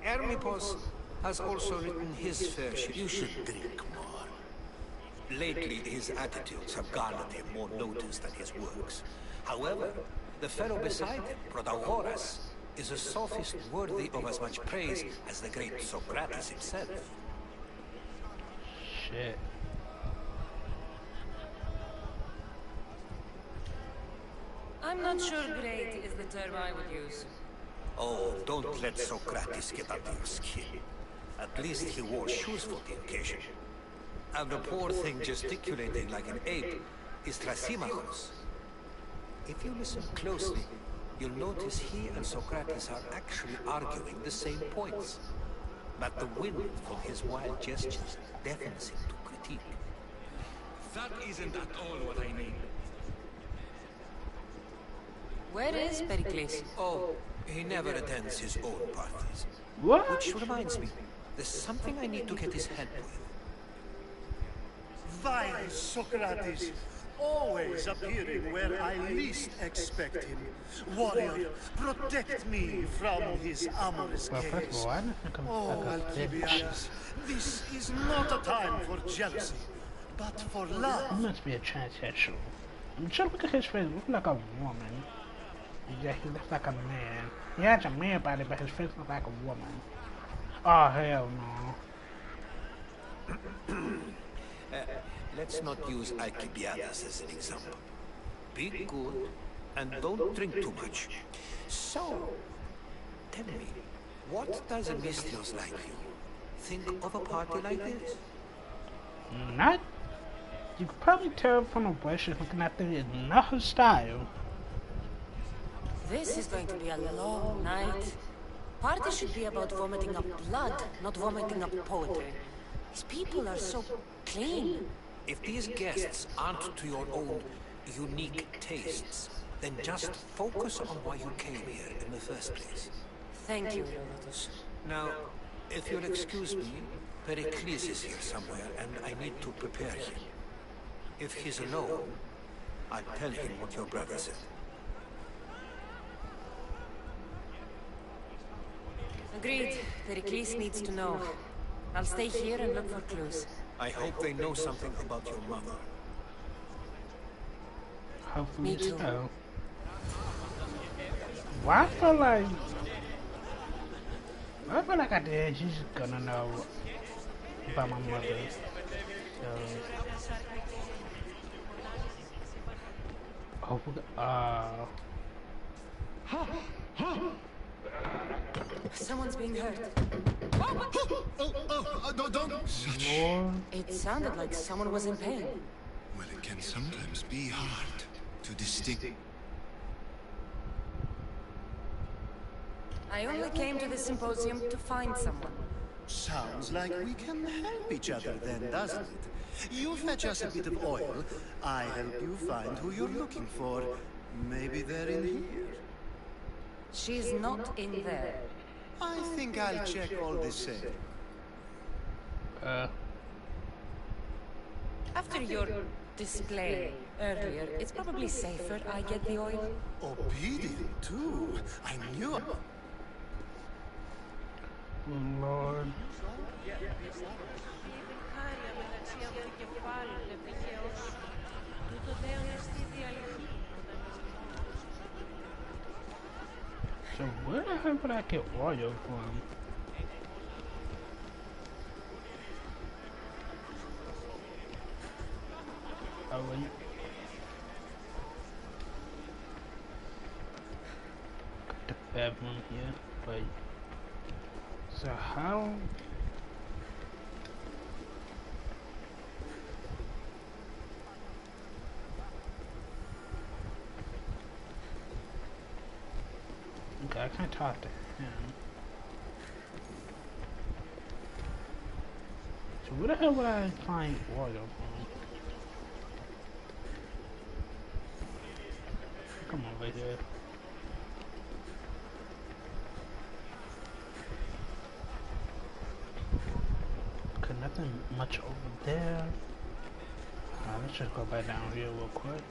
Speaker 10: Hermippos, has also written his fair share.
Speaker 12: You should drink more.
Speaker 10: Lately, his attitudes have garnered him more notice than his works. However, the fellow beside him, Protagoras, is a sophist worthy of as much praise as the great Socrates himself.
Speaker 1: Shit.
Speaker 3: I'm not sure great is the term I would use.
Speaker 10: Oh, don't let Socrates get under your skin. At least he wore shoes for the occasion. And the poor thing gesticulating like an ape is Thrasymachos. If you listen closely, you'll notice he and Socrates are actually arguing the same points. But the wind from his wild gestures deafens him to critique.
Speaker 5: That isn't at all what I mean.
Speaker 3: Where is Pericles?
Speaker 10: Oh, he never attends his own parties.
Speaker 1: What?
Speaker 10: Which reminds me, there's something I need to get his head with.
Speaker 7: Vile Socrates, always appearing where I least expect him. Warrior, protect me from his amorous
Speaker 1: Well, first of
Speaker 7: gaze.
Speaker 1: all, I don't think
Speaker 7: Oh,
Speaker 1: I'm
Speaker 7: Alcibiades, this is not a time for jealousy, but for
Speaker 1: He
Speaker 7: love.
Speaker 1: must be a transsexual. I'm trying to look at his face. He looks like a woman. Yeah, he looks like a man. He has a man body, but his face looks like a woman. Oh, hell no.
Speaker 10: Let's not use Alcibiades as an example. Be good and don't drink too much. So, tell me, what does a Misthios like you think of a party like this?
Speaker 1: Not. You could probably tell from the way she's looking at it, not her style.
Speaker 3: This is going to be a long night. Party should be about vomiting up blood, not vomiting up poetry. These people are so clean.
Speaker 10: If these guests aren't to your own unique tastes, then just focus on why you came here in the first place.
Speaker 3: Thank you, Herodotus.
Speaker 10: Now, if you'll excuse me, Pericles is here somewhere, and I need to prepare him. If he's alone, I'll tell him what your brother said.
Speaker 3: Agreed. Pericles needs to know. I'll stay here and look for clues.
Speaker 10: I hope they know something about your mother.
Speaker 1: Hopefully
Speaker 3: Me too.
Speaker 1: so. Well, I feel like at the end she's gonna know about my mother. So, hopefully,
Speaker 3: Someone's being hurt.
Speaker 4: Don't.
Speaker 1: more.
Speaker 3: It sounded like someone was in pain.
Speaker 2: Well, it can sometimes be hard to distinguish.
Speaker 3: I only came to the symposium to find someone.
Speaker 7: Sounds like we can help each other then, doesn't it? You fetch us a bit of oil, I help you find who you're looking for. Maybe they're in here.
Speaker 3: She's not in there.
Speaker 7: I think I'll check all the same.
Speaker 3: After your display earlier, it's probably safer I get the oil.
Speaker 7: Obedient, too. I knew it.
Speaker 1: Oh, Lord. So where the hell would I get oil from? Oh, wait. Got the bedroom here, but so how? Okay, I can't talk to him. So where the hell would I find oil from? Come over here. Okay, nothing much over there. Let's just go back down here real quick.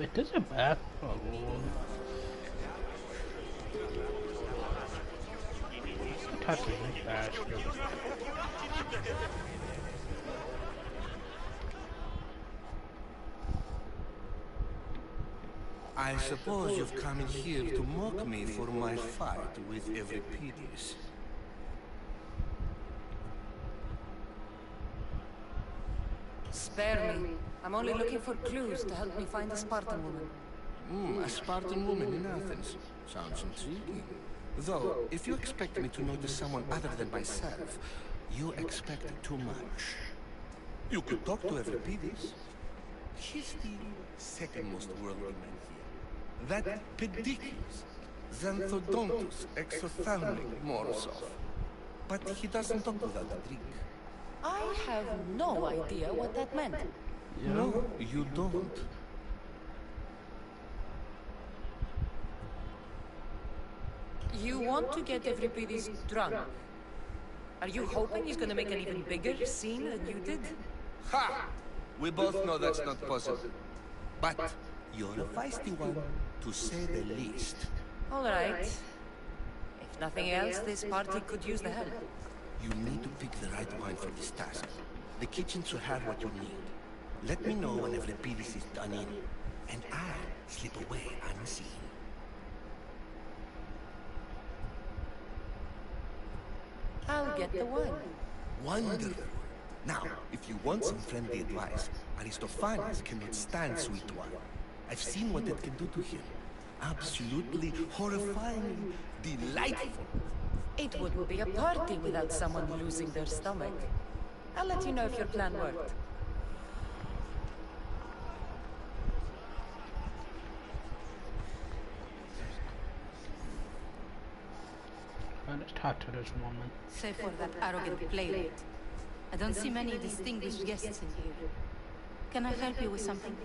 Speaker 1: Wait, there's a bath. Oh. Touch it, bash.
Speaker 10: I suppose you've come in here to mock me for my fight with Euripides.
Speaker 3: Spare me. I'm only looking for clues to help me find a Spartan woman.
Speaker 10: A Spartan woman in Athens. Sounds intriguing. Though, if you expect me to notice someone other than myself, you expect too much. You could talk to Euripides. He's the second most worldly man here. That Pedicus, Xanthodontus, exophthalmic Morosov. But he doesn't talk without a drink.
Speaker 3: I have no idea what that meant.
Speaker 10: No, you don't.
Speaker 3: You want to get Euripides drunk? Are you hoping he's gonna make an even bigger scene than you did?
Speaker 10: Ha! We both know that's not possible. But you're a feisty one, to say the least.
Speaker 3: All right. If nothing else, this party could use the help.
Speaker 10: You need to pick the right wine for this task. The kitchen should have what you need. Let me know when Euripides is done in, and I'll slip away unseen.
Speaker 3: I'll get the wine.
Speaker 10: Wonderful. Now, if you want some friendly advice, Aristophanes cannot stand sweet wine. I've seen what it can do to him. Absolutely horrifying, delightful.
Speaker 3: It wouldn't be a party without someone losing their stomach. I'll let you know if your plan worked.
Speaker 1: Let's talk to this woman.
Speaker 14: Save for that arrogant playwright. I don't see many distinguished guests in here. Can I help you with something?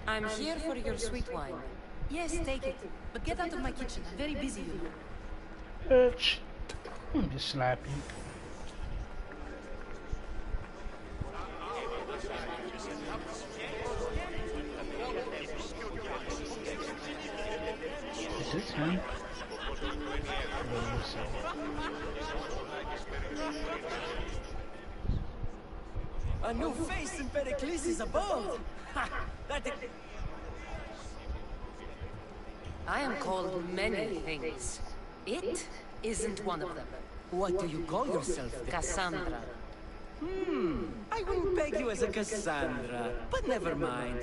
Speaker 3: I'm here for your sweet wine.
Speaker 14: Yes, take it. But get out of my kitchen. I'm very busy, you know.
Speaker 1: Bitch. I'm just slapping. Is this him?
Speaker 15: A new face in Pericles' abode! Ha! That is...
Speaker 3: I am called many things. It isn't one of them.
Speaker 15: What do you call yourself?
Speaker 3: Cassandra.
Speaker 15: I wouldn't peg you as a Cassandra, but never mind.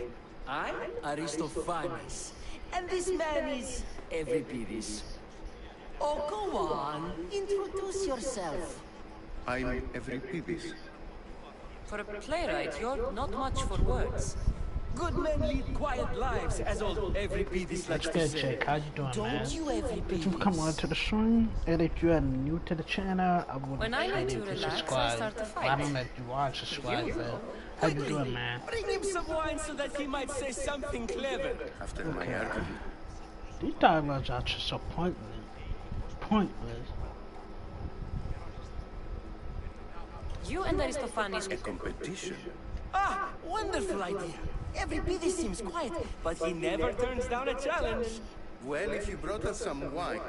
Speaker 15: I'm Aristophanes, and this man is Euripides. Oh, go on. Introduce yourself.
Speaker 10: I'm Euripides.
Speaker 3: For a playwright, you're not much for words.
Speaker 15: Good men lead quiet lives, as old Euripides likes
Speaker 1: Let's
Speaker 15: to
Speaker 1: get
Speaker 15: say.
Speaker 1: check. How you doing, man?
Speaker 15: Don't you, Euripides?
Speaker 1: Thank you for coming on to the stream. And if you are new to the channel, I would
Speaker 3: When I
Speaker 1: appreciate
Speaker 3: let
Speaker 1: it
Speaker 3: you
Speaker 1: if you
Speaker 3: relax, I
Speaker 1: subscribe.
Speaker 3: start to fight.
Speaker 1: Why don't let you watch, subscribe, man. How you doing, man?
Speaker 15: Bring him some wine so that he might say something clever.
Speaker 10: After my argument.
Speaker 1: These dialogues are just so pointless. Pointless.
Speaker 3: You and Aristophanes...
Speaker 10: A competition?
Speaker 15: Ah, wonderful idea. Euripides seems quiet, but he never turns down a challenge.
Speaker 10: Well, if you brought us some wine.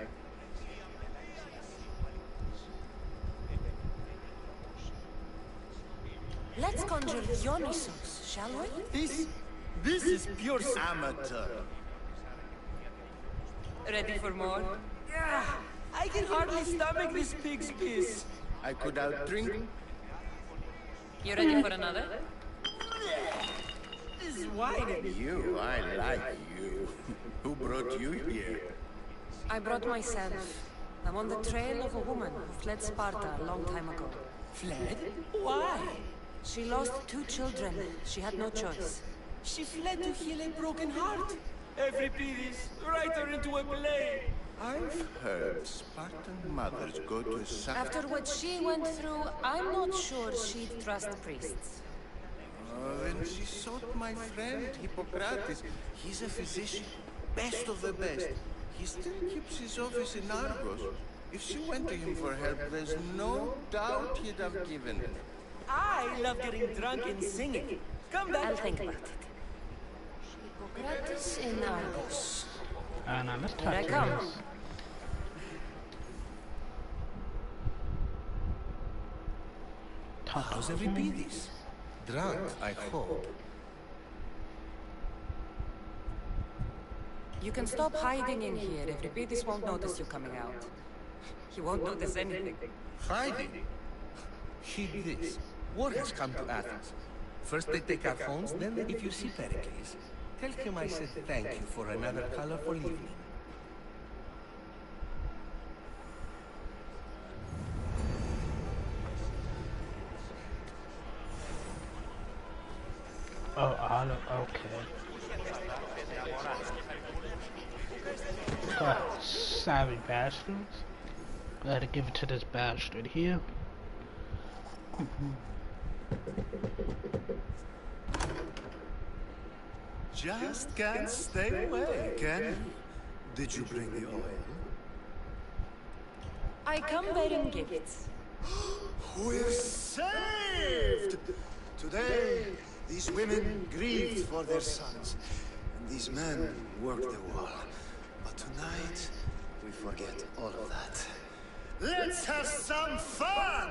Speaker 3: Let's conjure Dionysos, shall we?
Speaker 15: This is pure
Speaker 7: Amateur.
Speaker 3: Ready for more?
Speaker 15: I can hardly stomach this pig's piss.
Speaker 10: I could outdrink.
Speaker 3: You ready for another?
Speaker 15: This wine.
Speaker 10: You, I like you. Who brought you here?
Speaker 3: I brought myself. I'm on the trail of a woman who fled Sparta a long time ago.
Speaker 15: Fled? Why?
Speaker 3: She lost 2 children. She had no choice.
Speaker 15: She fled to heal a broken heart. Euripides, write her into a play.
Speaker 10: I've heard Spartan mothers go to
Speaker 3: After what she went through, I'm not sure she'd trust priests.
Speaker 10: Then she sought my friend, Hippocrates. He's a physician, best of the best. He still keeps his office in Argos. If she went to him for help, there's no doubt he'd have given it.
Speaker 15: I love getting drunk and singing. Come back.
Speaker 3: I'll think about it. Hippocrates in Argos.
Speaker 1: Now let's
Speaker 3: Here I
Speaker 1: talk to
Speaker 3: come.
Speaker 1: this.
Speaker 10: How's Euripides? Drunk, I hope.
Speaker 3: You can stop hiding in here. Euripides won't notice you coming out. He won't notice anything.
Speaker 10: Hiding? Heed this. War has come to Athens. First they take our phones, then if you see Pericles, tell him I said thank you for another colorful evening.
Speaker 1: Oh, okay. Savvy bastards. Gotta give it to this bastard here.
Speaker 7: Just can't stay away, can you? Did you bring the oil?
Speaker 3: I come bearing gifts.
Speaker 7: We're saved! Today, these women grieved for their sons, and these men worked the wall. But tonight, we forget all of that. Let's have some fun!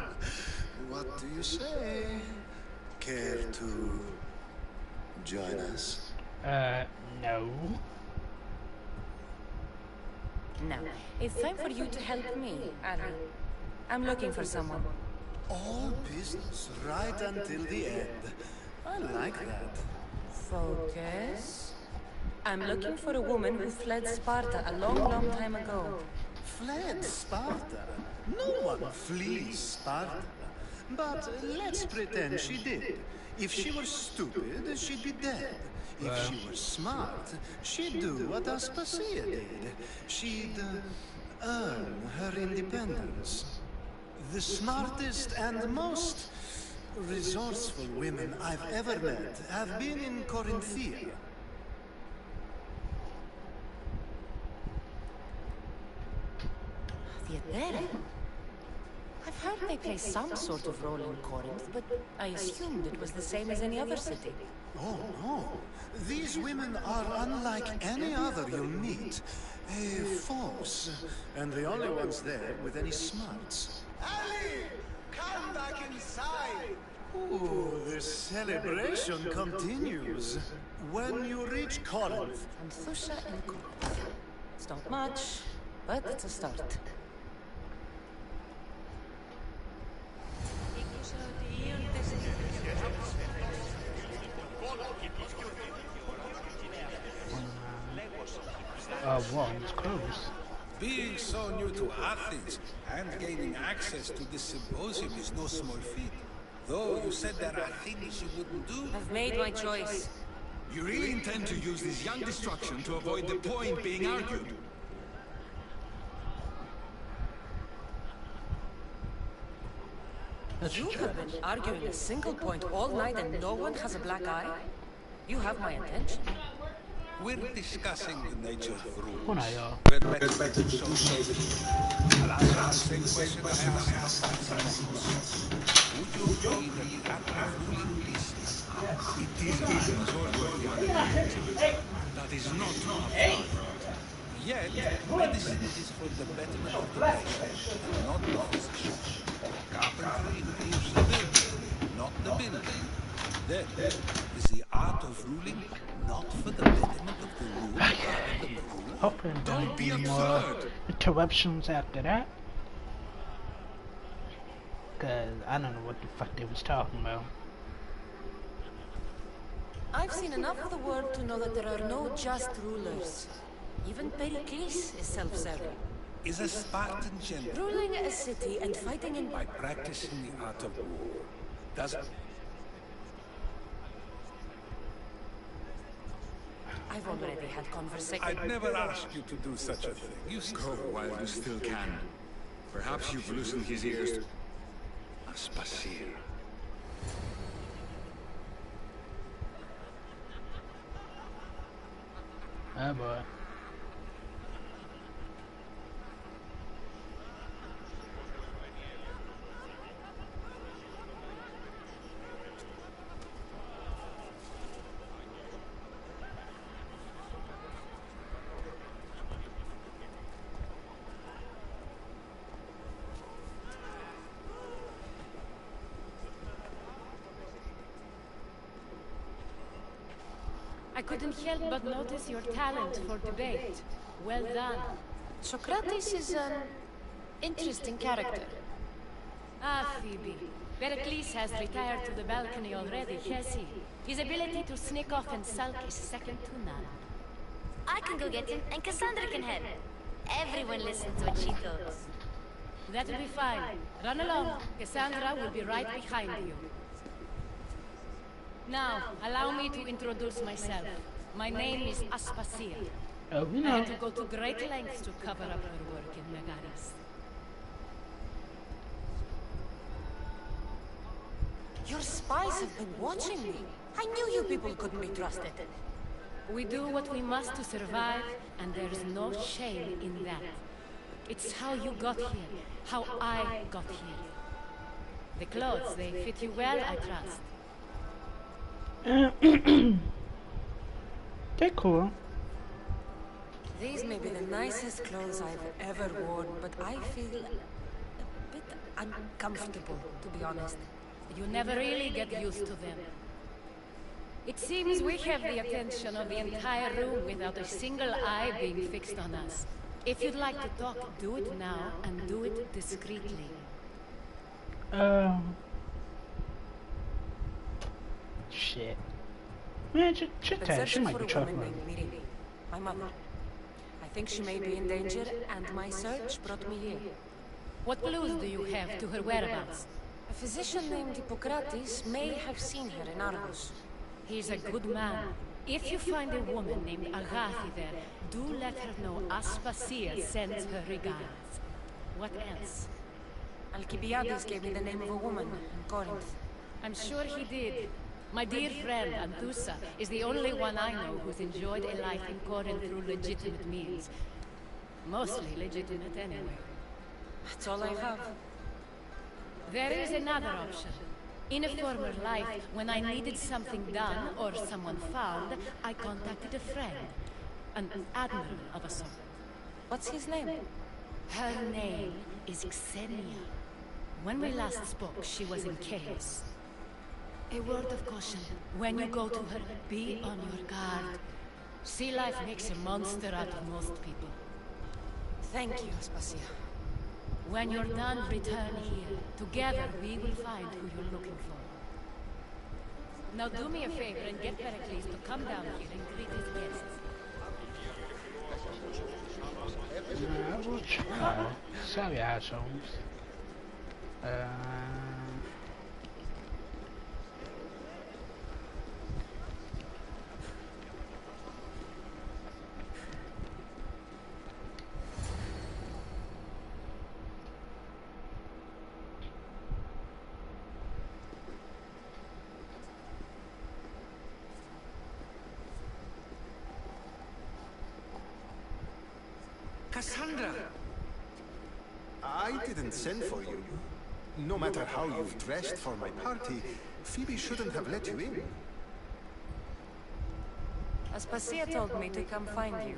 Speaker 7: What do you say? Care to join us?
Speaker 1: No.
Speaker 3: Now, it's time for you to help me, Ali. I'm looking for someone.
Speaker 7: All business right until the end. I like that.
Speaker 3: Focus. I'm looking for a woman who fled Sparta a long, long time ago.
Speaker 7: Fled Sparta? No one flees Sparta. But let's pretend she did. If she were stupid, she'd be dead. If she were smart, she'd do what Aspasia did. She'd earn her independence. The smartest and most resourceful women I've ever met have been in Corinthia.
Speaker 3: The Athens? I've heard they play some sort of role in Corinth, but I assumed it was the same as any other city.
Speaker 7: Oh, no. These women are unlike any other you'll meet. A force, and the only ones there with any smarts.
Speaker 12: Ali! Come back inside!
Speaker 7: Ooh, the celebration continues. When you reach Corinth...
Speaker 3: Anthusha and Corinth. It's not much, but it's a start.
Speaker 1: Well, it's close.
Speaker 10: Being so new to Athens and gaining access to this symposium is no small feat. Though you said there are things you wouldn't do.
Speaker 3: I've made my choice.
Speaker 16: You really intend to use this young destruction to avoid the point being argued?
Speaker 3: You have been arguing a single point all night and no one has a black eye? You have my attention.
Speaker 10: We're discussing the nature of rules.
Speaker 1: When I,
Speaker 10: We're better to socialism. I'll ask the same question I asked. Would you agree that the act of ruling business, it is a majority activity that is not applied? Yet, medicine is for the betterment of the patient, and not the physician. Carpentry improves the building, not the building. Then, is the art of ruling not for the betterment of the rule rather than the rule?
Speaker 1: Hoping there won't be more interruptions after that. Cause I don't know what the fuck they was talking about.
Speaker 3: I've seen enough of the world to know that there are no just rulers. Even Pericles is self-serving.
Speaker 10: Is a Spartan general
Speaker 3: Ruling a city and fighting in...
Speaker 10: by practicing the art of war does...
Speaker 3: I've already had conversation.
Speaker 10: I'd never ask you to do such a thing. You
Speaker 16: Go while you still can. Perhaps you've loosened his ears to... Aspasia.
Speaker 1: Oh boy.
Speaker 17: I couldn't help but notice your talent for debate. Well done.
Speaker 3: Socrates is an interesting character.
Speaker 17: Ah, Phoebe. Pericles has retired to the balcony already, has he? His ability to sneak off and sulk is second to none.
Speaker 13: I can go get him, and Cassandra can help. Everyone listens to what she talks.
Speaker 17: That'll be fine. Run along. Cassandra will be right behind you. Now, allow me to introduce myself. My name is Aspasia.
Speaker 1: Oh, we
Speaker 17: I
Speaker 1: know.
Speaker 17: had to go to great lengths to cover up her work in Megaris.
Speaker 3: Your spies have been watching me. I knew you people couldn't be trusted.
Speaker 17: We do what we must to survive, and there's no shame in that. It's how you got here, how I got here. The clothes, they fit you well, I trust.
Speaker 1: They're cool.
Speaker 3: These may be the nicest clothes I've ever worn, but I feel a bit uncomfortable, to be honest.
Speaker 17: You never really get used to them. It seems we have the attention of the entire room without a single eye being fixed on us. If you'd like to talk, do it now, and do it discreetly.
Speaker 1: Shit. Man, just tell her. She might be trouble.
Speaker 3: My mother. I think she may be in danger, and my search brought me here.
Speaker 17: What clues do you have to her whereabouts?
Speaker 3: A physician named Hippocrates may have seen her in Argos.
Speaker 17: He's a good man. If you find a woman named Agathi there, do let her know Aspasia sends her regards. What else?
Speaker 3: Alcibiades gave me the name of a woman in Corinth.
Speaker 17: I'm sure he did. My dear friend, Anthusa, is the only one I know who's enjoyed a life in Corinth through legitimate means. Mostly legitimate anyway.
Speaker 3: That's all I have.
Speaker 17: There is another option. In a former life, when I needed something done or someone found, I contacted a friend. An admiral of a sort.
Speaker 3: What's his name?
Speaker 17: Her name is Xenia. When we last spoke, she was in chaos. A word of caution. When you go to her, be on your guard. Sea life makes a monster out of most people.
Speaker 3: Thank you, Aspasia.
Speaker 17: When you're done, return here. Together, we will find who you're looking for. Now do me a favor and get Pericles to come down here and greet his guests.
Speaker 1: I will try. Sorry, assholes.
Speaker 7: Cassandra! I didn't send for you. No matter how you've dressed for my party, Phoebe shouldn't have let you in.
Speaker 3: Aspasia told me to come find you.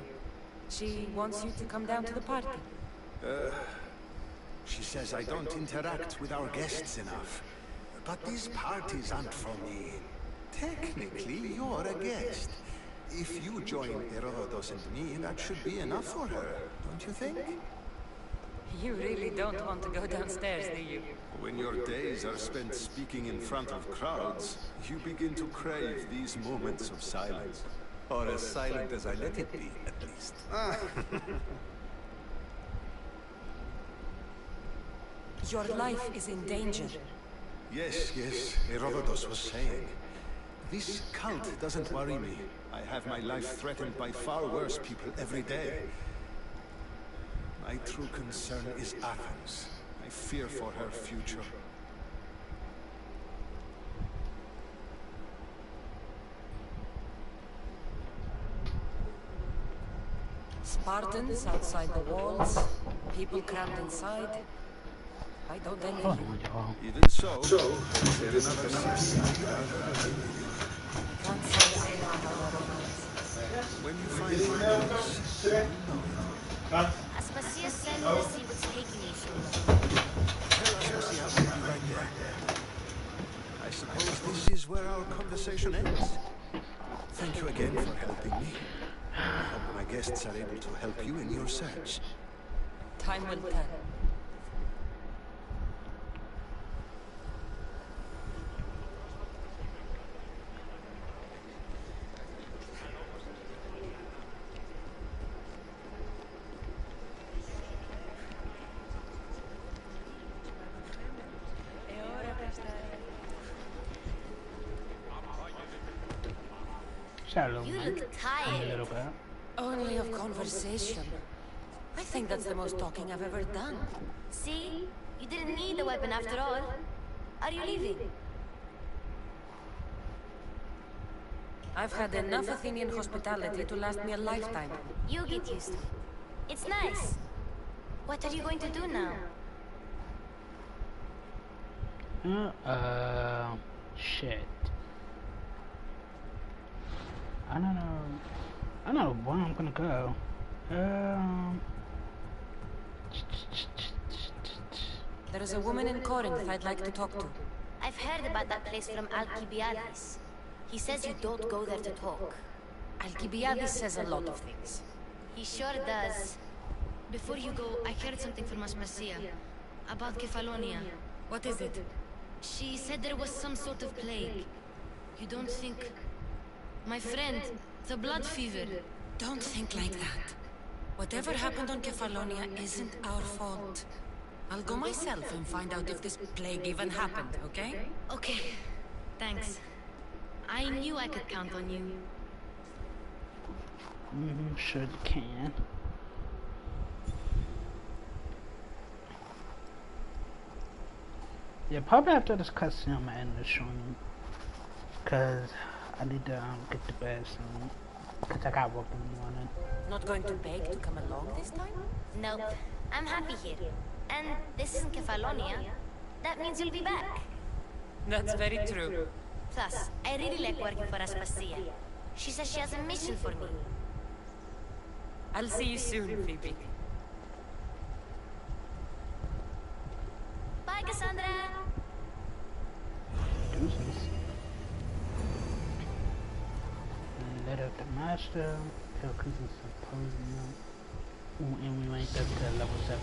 Speaker 3: She wants you to come down to the party.
Speaker 7: She says I don't interact with our guests enough. But these parties aren't for me. Technically, you're a guest. If you join Herodotus and me, that should be enough for her, don't you think?
Speaker 3: You really don't want to go downstairs, do you?
Speaker 7: When your days are spent speaking in front of crowds, you begin to crave these moments of silence. Or as silent as I let it be, at least.
Speaker 3: Your life is in danger.
Speaker 7: Yes, Herodotus was saying. This cult doesn't worry me. I have my life threatened by far worse people every day. My true concern is Athens. I fear for her future.
Speaker 3: Spartans outside the walls, people crammed inside. I don't envy you.
Speaker 7: Even so, there is another side. When you find Herodotus, you know.
Speaker 13: Aspasia sent me to see what's taking you so long.
Speaker 7: Tell Aspasia I'll be right there. I suppose this is where our conversation ends. Thank you again for helping me. I hope my guests are able to help you in your search.
Speaker 3: Time will tell.
Speaker 1: You
Speaker 13: look tired.
Speaker 1: A little bit.
Speaker 3: Only of conversation. I think that's the most talking I've ever done.
Speaker 13: See? You didn't need a weapon after all. Are you leaving?
Speaker 3: I've had enough Athenian hospitality to last me a lifetime.
Speaker 13: You get used to it. It's nice. What are you going to do now?
Speaker 1: Shit. I don't know where I'm gonna go.
Speaker 3: There is a woman in Corinth I'd like to talk to.
Speaker 13: I've heard about that place from Alcibiades. He says you don't go there to talk.
Speaker 3: Alcibiades says a lot of things.
Speaker 13: He sure does.
Speaker 17: Before you go, I heard something from Aspasia about Kefalonia.
Speaker 3: What is it?
Speaker 17: She said there was some sort of plague. You don't think... My friend, the blood fever.
Speaker 3: Don't think like that. Whatever happened on Kefalonia isn't our fault. I'll go myself and find out if this plague even happened, okay?
Speaker 17: Okay. Thanks. I knew I could count on you.
Speaker 1: Sure you can. Yeah, probably after this cutscene I'm gonna end the stream. Cause I need to get to bed soon. Cause I got work in the morning.
Speaker 3: Not going to beg to come along this time?
Speaker 13: Nope. I'm happy here. And this isn't Kefalonia. That means you'll be back.
Speaker 3: That's very true.
Speaker 13: Plus, I really like working for Aspasia. She says she has a mission for me.
Speaker 3: I'll see you soon, Phoebe.
Speaker 13: Bye, Cassandra!
Speaker 1: Deuces. Letter of the Master. Tell Cruiser Symposium. Ooh, and we ranked up to level 17.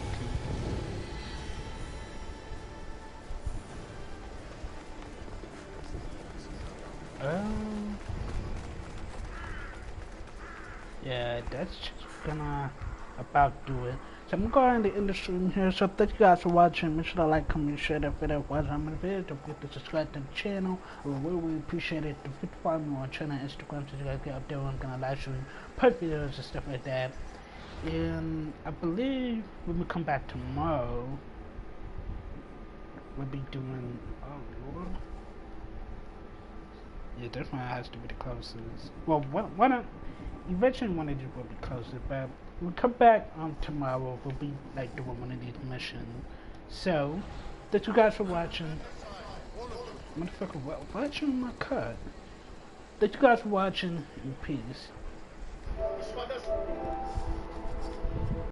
Speaker 1: Yeah, that's just gonna about do it. So I'm going to end the stream here. So thank you guys for watching. Make sure to like, comment, share that video. Watch how many videos. Don't forget to subscribe to the channel. I would really appreciate it. Don't forget to follow me on Twitter and Instagram so you guys get up there when I'm gonna live stream, post videos and stuff like that. And I believe when we come back tomorrow, we'll be doing. Oh Lord. Yeah, definitely has to be the closest. Well, eventually one of these will be closer, but we'll come back tomorrow. We'll be like doing one of these missions. So, thank you guys for watching. Motherfucker, watching my cut. Thank you guys for watching, and peace.